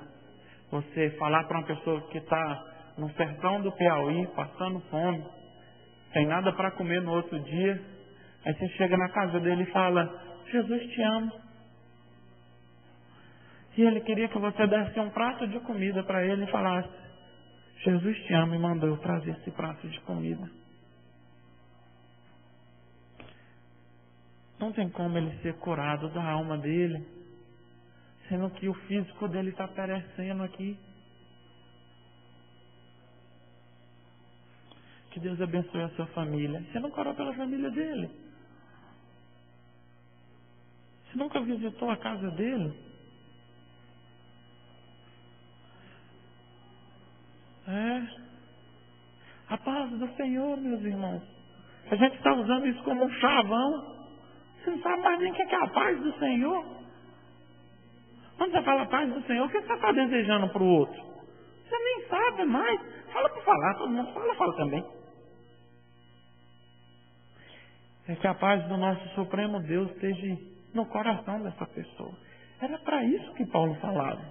você falar para uma pessoa que está no sertão do Piauí, passando fome, tem nada para comer no outro dia, aí você chega na casa dele e fala: Jesus te ama. E ele queria que você desse um prato de comida para ele e falasse: Jesus te ama e mandou eu trazer esse prato de comida. Não tem como ele ser curado da alma dele, sendo que o físico dele está perecendo aqui. Que Deus abençoe a sua família. Você não orou pela família dele? Você nunca visitou a casa dele? A paz do Senhor, meus irmãos. A gente está usando isso como um chavão. Você não sabe mais nem o que é a paz do Senhor. Quando você fala paz do Senhor, o que você está desejando para o outro? Você nem sabe mais. Fala para falar, todo mundo fala também. É que a paz do nosso Supremo Deus esteja no coração dessa pessoa. Era para isso que Paulo falava.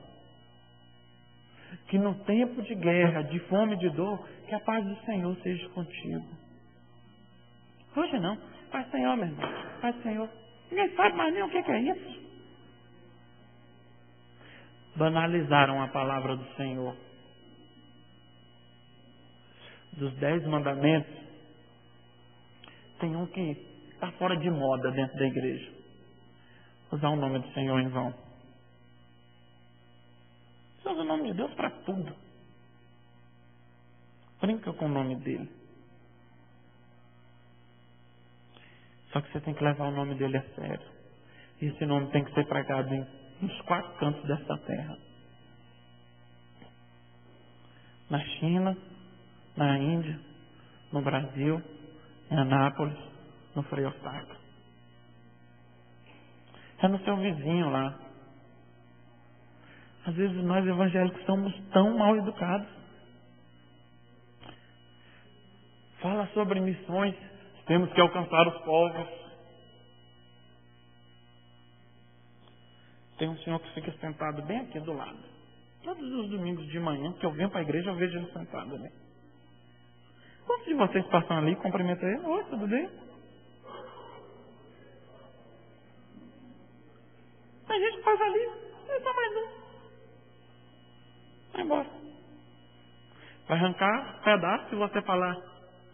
Que no tempo de guerra, de fome e de dor, que a paz do Senhor seja contigo. Hoje não. Paz do Senhor, meu irmão. Paz do Senhor. Ninguém sabe mais nem o que é isso. Banalizaram a palavra do Senhor. Dos 10 mandamentos, tem um que está fora de moda dentro da igreja. Usar o nome do Senhor em vão. Você usa o nome de Deus para tudo. Brinca com o nome dele. Só que você tem que levar o nome dele a sério. E esse nome tem que ser pregado nos 4 cantos desta terra. Na China, na Índia, no Brasil, em Anápolis, no Frei Eustáquio. É no seu vizinho lá. Às vezes nós evangélicos somos tão mal educados. Fala sobre missões, temos que alcançar os povos. Tem um senhor que fica sentado bem aqui do lado. Todos os domingos de manhã que eu venho para a igreja, eu vejo ele sentado ali. Quantos de vocês passam ali e cumprimentam ele? Oi, tudo bem? Tem gente que passa ali, ele só mais um. Vai embora. Vai arrancar um pedaço se você falar,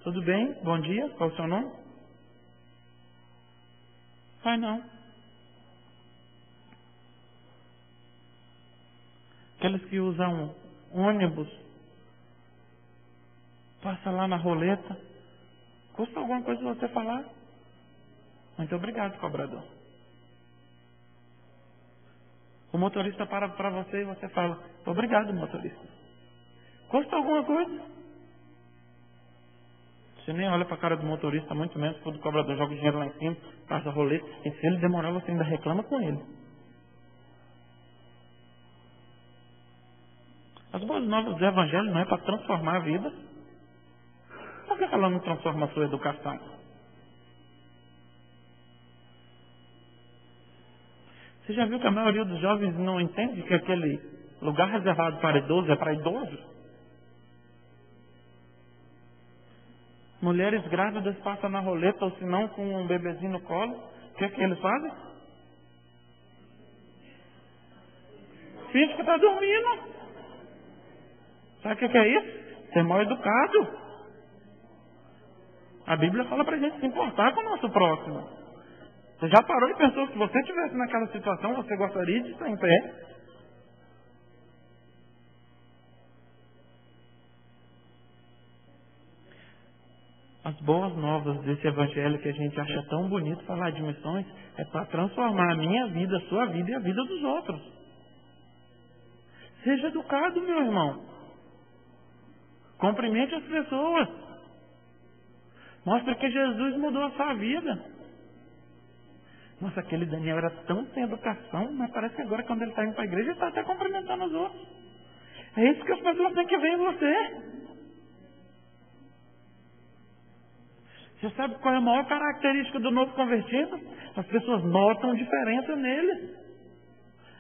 tudo bem, bom dia, qual é o seu nome? Vai não. Aqueles que usam ônibus, passa lá na roleta, custa alguma coisa você falar? Muito obrigado, cobrador. O motorista para você e você fala, obrigado, motorista. Custa alguma coisa? Você nem olha para a cara do motorista, muito menos quando o cobrador joga o dinheiro lá em cima, passa a roleta, e se ele demorar, você ainda reclama com ele. As boas novas do Evangelho não é para transformar a vida. Por que ela não transforma a sua educação? Você já viu que a maioria dos jovens não entende que aquele lugar reservado para idosos é para idosos? Mulheres grávidas passam na roleta ou se não com um bebezinho no colo. O que é que eles fazem? Finge que está dormindo. Sabe o que é isso? Ser mal educado. A Bíblia fala para a gente se importar com o nosso próximo. Você já parou e pensou que se você estivesse naquela situação, você gostaria de estar em pé? As boas novas desse evangelho que a gente acha tão bonito falar de missões é para transformar a minha vida, a sua vida e a vida dos outros. Seja educado, meu irmão. Cumprimente as pessoas. Mostre que Jesus mudou a sua vida. Nossa, aquele Daniel era tão sem educação, mas parece que agora quando ele está indo para a igreja, ele está até cumprimentando os outros. É isso que as pessoas têm que ver em você. Você sabe qual é a maior característica do novo convertido? As pessoas notam diferença nele.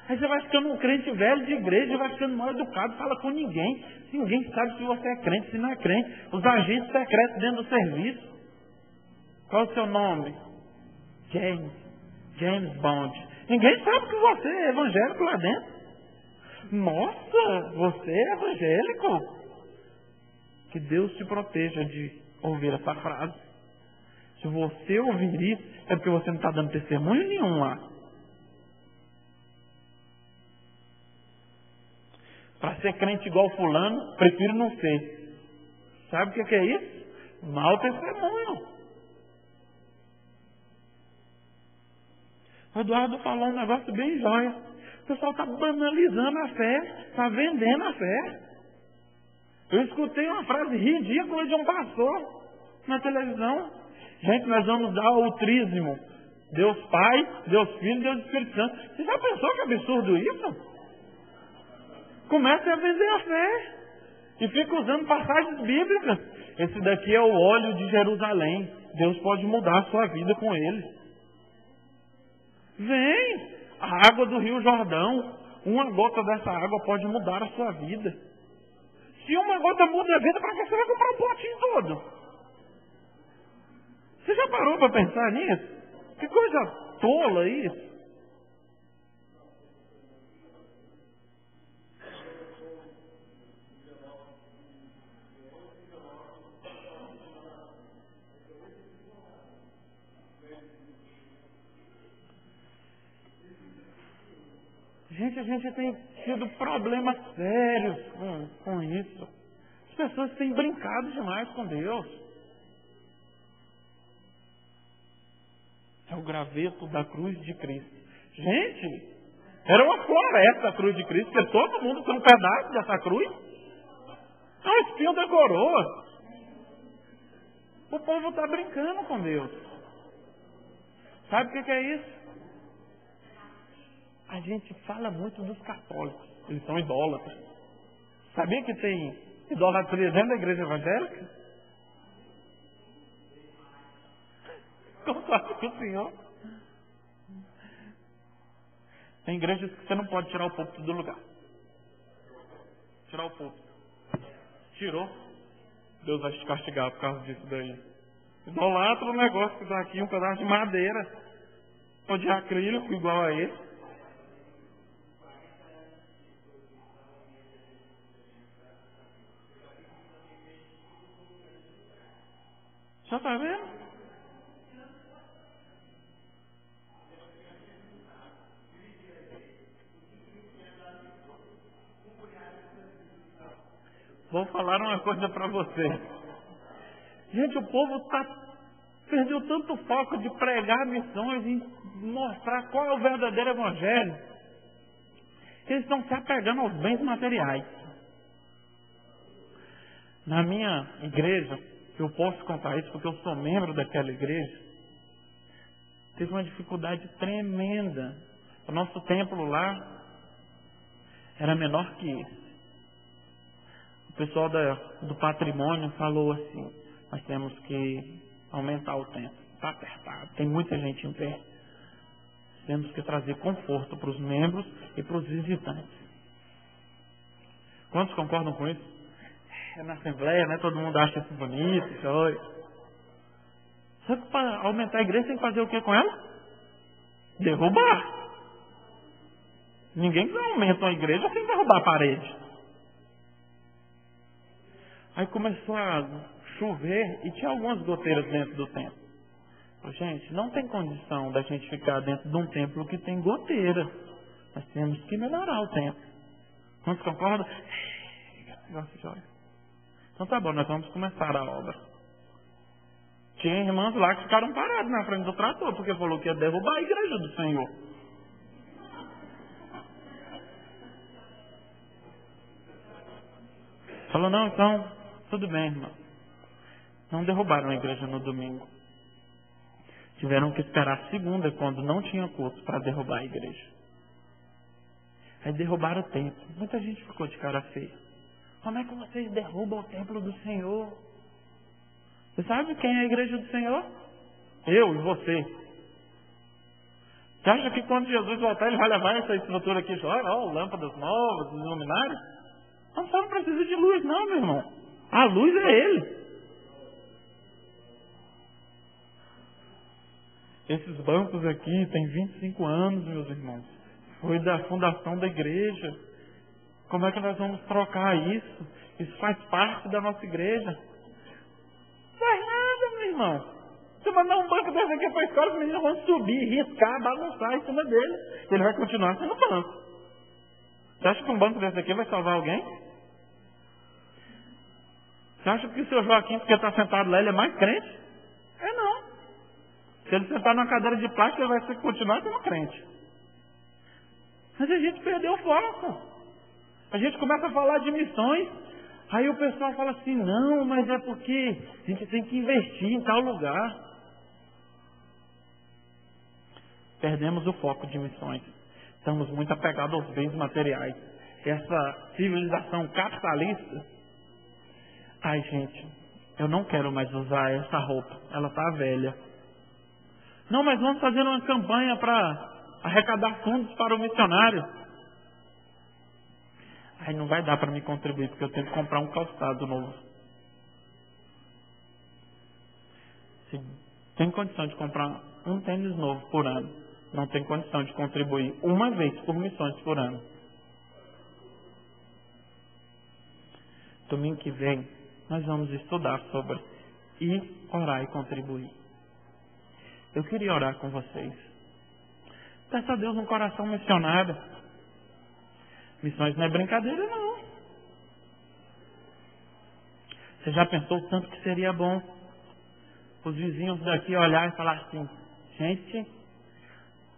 Aí você vai ficando um crente velho de igreja, vai ficando mal educado, fala com ninguém. Ninguém sabe se você é crente, se não é crente. Os agentes secretos dentro do serviço. Qual é o seu nome? James Bond. Ninguém sabe que você é evangélico lá dentro. Nossa, você é evangélico? Que Deus te proteja de ouvir essa frase. Se você ouvir isso, é porque você não está dando testemunho nenhum lá. Para ser crente igual fulano, prefiro não ser. Sabe o que é isso? Mau testemunho. O Eduardo falou um negócio bem jóia. O pessoal está banalizando a fé, está vendendo a fé. Eu escutei uma frase ridícula de um pastor na televisão. Gente, nós vamos dar o trízimo. Deus Pai, Deus Filho, Deus Espírito Santo. Você já pensou que absurdo isso? Começa a vender a fé. E fica usando passagens bíblicas. Esse daqui é o óleo de Jerusalém. Deus pode mudar a sua vida com ele. Vem! A água do Rio Jordão. Uma gota dessa água pode mudar a sua vida. Se uma gota muda a vida, para que você vai comprar um potinho todo? Você já parou para pensar nisso? Que coisa tola isso. Gente, a gente tem tido problemas sérios com isso. As pessoas têm brincado demais com Deus. É o graveto da cruz de Cristo. Gente, era uma floresta a cruz de Cristo, porque todo mundo tem um pedaço dessa cruz. É um espinho da coroa. O povo está brincando com Deus. Sabe o que é isso? A gente fala muito dos católicos. Eles são idólatras. Sabia que tem idolatria dentro da igreja evangélica? Concordo com o senhor. Tem igrejas que você não pode tirar o púlpito do lugar. Tirar o púlpito. Tirou. Deus vai te castigar por causa disso daí. Idolatra um negócio que está aqui, um pedaço de madeira. Ou de acrílico igual a esse. Já está vendo? Vou falar uma coisa para você. Gente, o povo perdeu tanto foco de pregar missões e mostrar qual é o verdadeiro evangelho. Eles estão se apegando aos bens materiais. Na minha igreja, eu posso contar isso porque eu sou membro daquela igreja, teve uma dificuldade tremenda. O nosso templo lá era menor que esse. O pessoal do patrimônio falou assim: nós temos que aumentar o templo. Está apertado, tem muita gente em pé. Temos que trazer conforto para os membros e para os visitantes. Quantos concordam com isso? É na Assembleia, né? Todo mundo acha isso bonito. Só que para aumentar a igreja tem que fazer o que com ela? Derrubar. Ninguém aumenta uma igreja sem derrubar a parede. Aí começou a chover e tinha algumas goteiras dentro do templo. Gente, não tem condição da gente ficar dentro de um templo que tem goteira. Nós temos que melhorar o templo. Quantos concordam? Então tá bom, nós vamos começar a obra. Tinha irmãs lá que ficaram paradas na frente do trator, porque falou que ia derrubar a igreja do Senhor. Falou, não, então, tudo bem, irmão. Não derrubaram a igreja no domingo. Tiveram que esperar a segunda, quando não tinha culto, para derrubar a igreja. Aí derrubaram o templo. Muita gente ficou de cara feia. Como é que vocês derrubam o templo do Senhor? Você sabe quem é a igreja do Senhor? Eu e você. Você acha que quando Jesus voltar, ele vai levar essa estrutura aqui? Olha, lâmpadas novas, luminários? Não precisa de luz não, meu irmão. A luz é Ele. Esses bancos aqui têm 25 anos, meus irmãos. Foi da fundação da igreja. Como é que nós vamos trocar isso? Isso faz parte da nossa igreja. Não faz nada, meu irmão. Se mandar um banco desse aqui para a escola, os meninos vão subir, riscar, bagunçar em cima dele. Ele vai continuar sendo banco. Você acha que um banco desse aqui vai salvar alguém? Você acha que o seu Joaquim, porque está sentado lá, ele é mais crente? É não. Se ele sentar numa cadeira de plástico, ele vai continuar sendo crente. Mas a gente perdeu o foco. A gente começa a falar de missões, aí o pessoal fala assim, não, mas é porque a gente tem que investir em tal lugar. Perdemos o foco de missões. Estamos muito apegados aos bens materiais. Essa civilização capitalista. Ai, gente, eu não quero mais usar essa roupa. Ela está velha. Não, mas vamos fazer uma campanha para arrecadar fundos para o missionário. Ai, não vai dar para me contribuir, porque eu tenho que comprar um calçado novo. Se tem condição de comprar um tênis novo por ano, não tem condição de contribuir uma vez por missões por ano. Domingo que vem, nós vamos estudar sobre ir, orar e contribuir. Eu queria orar com vocês. Peça a Deus um coração missionário. Missões não é brincadeira, não. Você já pensou o tanto que seria bom os vizinhos daqui olhar e falar assim, gente,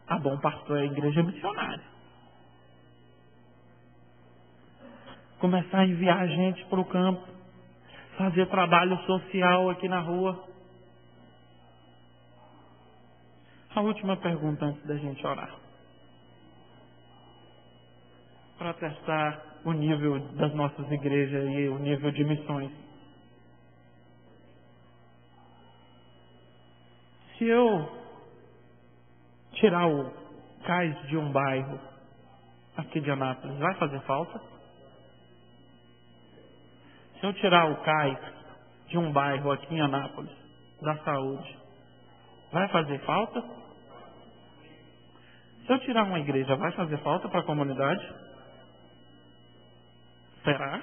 a Bom Pastor é a igreja missionária. Começar a enviar gente para o campo, fazer trabalho social aqui na rua. A última pergunta antes da gente orar. Para testar o nível das nossas igrejas e o nível de missões. Se eu tirar o cais de um bairro aqui de Anápolis, vai fazer falta? Se eu tirar o cais de um bairro aqui em Anápolis, da saúde, vai fazer falta? Se eu tirar uma igreja, vai fazer falta para a comunidade? Será?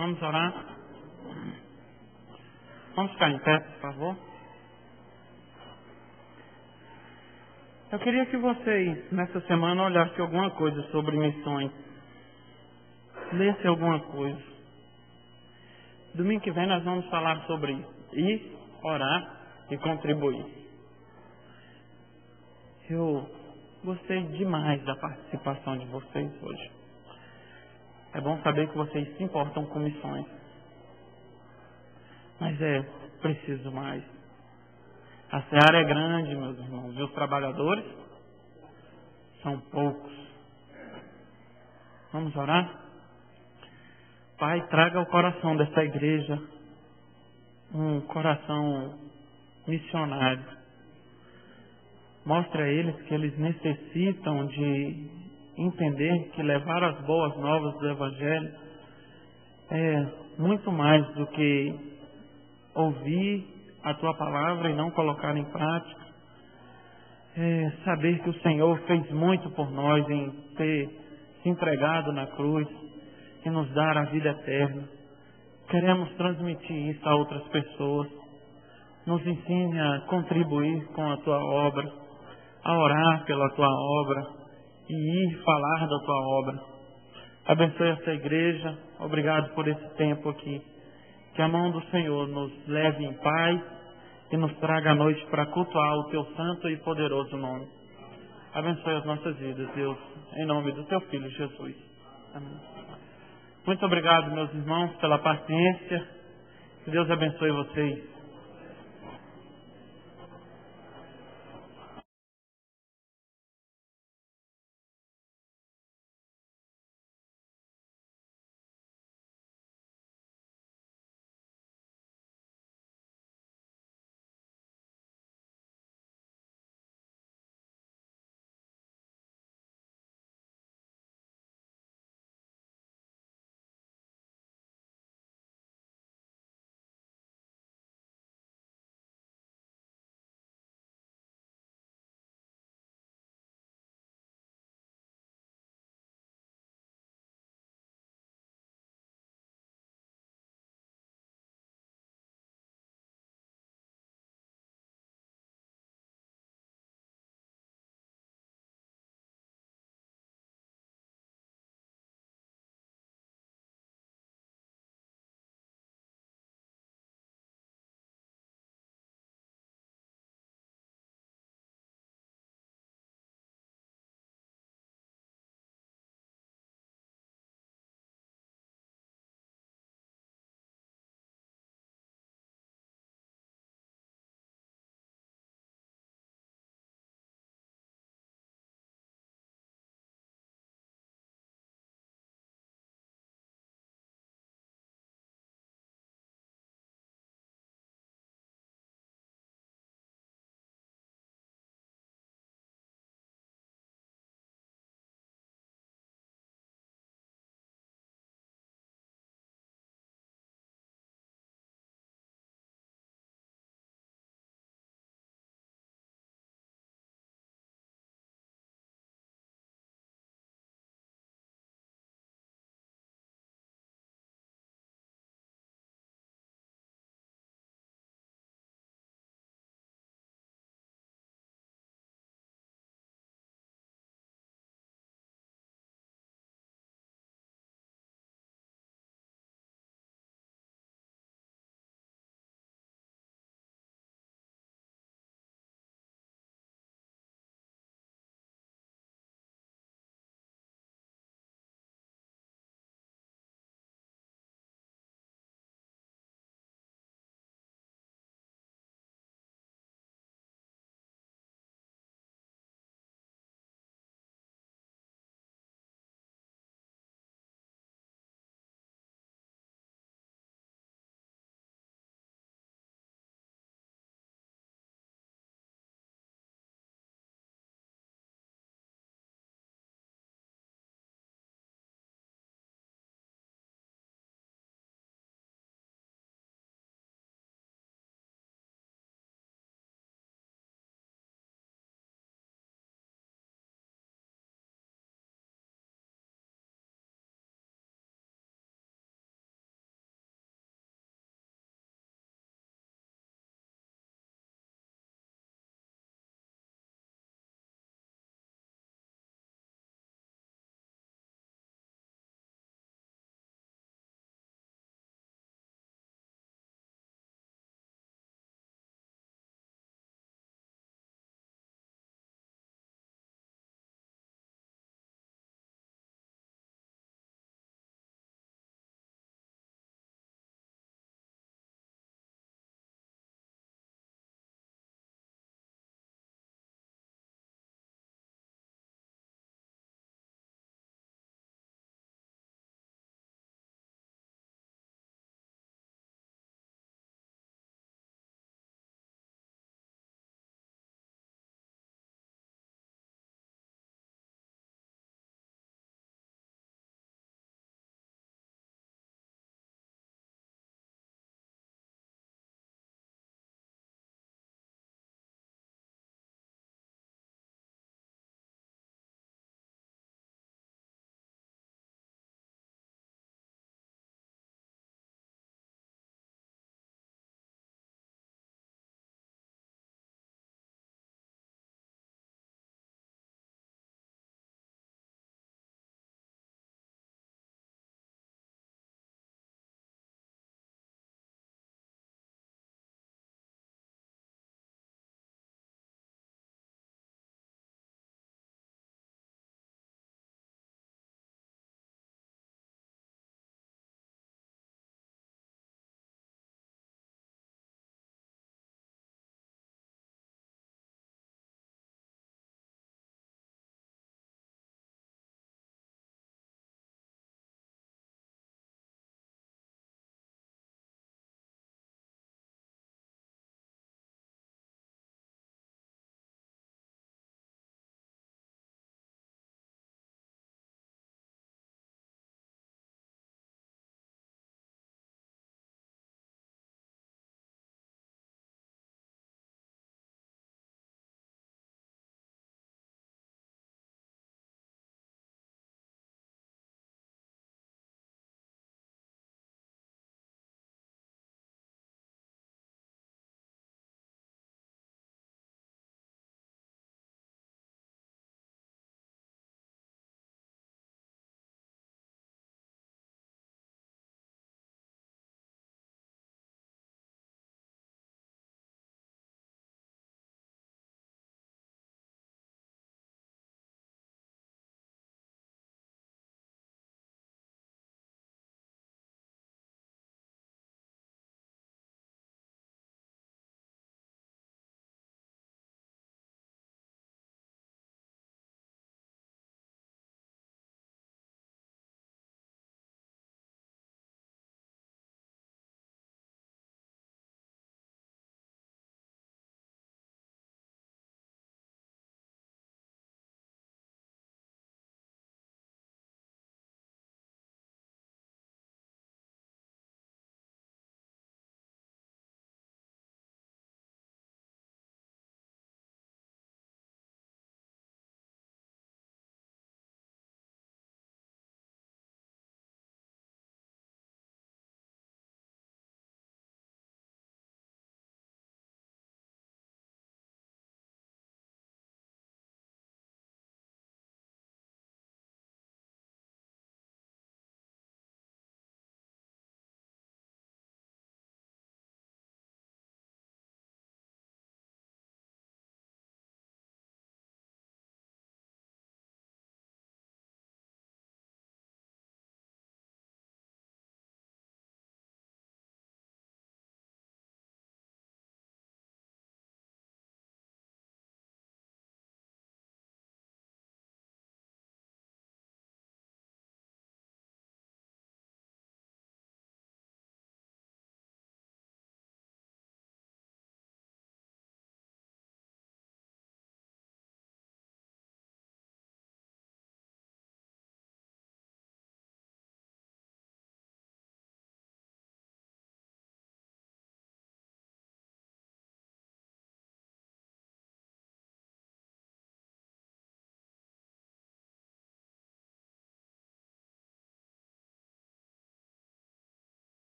Vamos orar? Vamos ficar em pé, por favor? Eu queria que vocês, nessa semana, olhassem alguma coisa sobre missões. Lessem alguma coisa. Domingo que vem nós vamos falar sobre ir, orar e contribuir. Eu gostei demais da participação de vocês hoje. É bom saber que vocês se importam com missões. Mas é preciso mais. A seara é grande, meus irmãos, e os trabalhadores são poucos. Vamos orar? Pai, traga ao coração dessa igreja um coração missionário. Mostre a eles que eles necessitam de entender que levar as boas novas do Evangelho é muito mais do que ouvir a Tua palavra e não colocar em prática. É saber que o Senhor fez muito por nós em ter se entregado na cruz e nos dar a vida eterna. Queremos transmitir isso a outras pessoas. Nos ensine a contribuir com a Tua obra, a orar pela Tua obra e ir falar da Tua obra. Abençoe essa igreja. Obrigado por esse tempo aqui. Que a mão do Senhor nos leve em paz e nos traga a noite para cultuar o Teu santo e poderoso nome. Abençoe as nossas vidas, Deus, em nome do Teu Filho Jesus. Amém. Muito obrigado, meus irmãos, pela paciência. Que Deus abençoe vocês.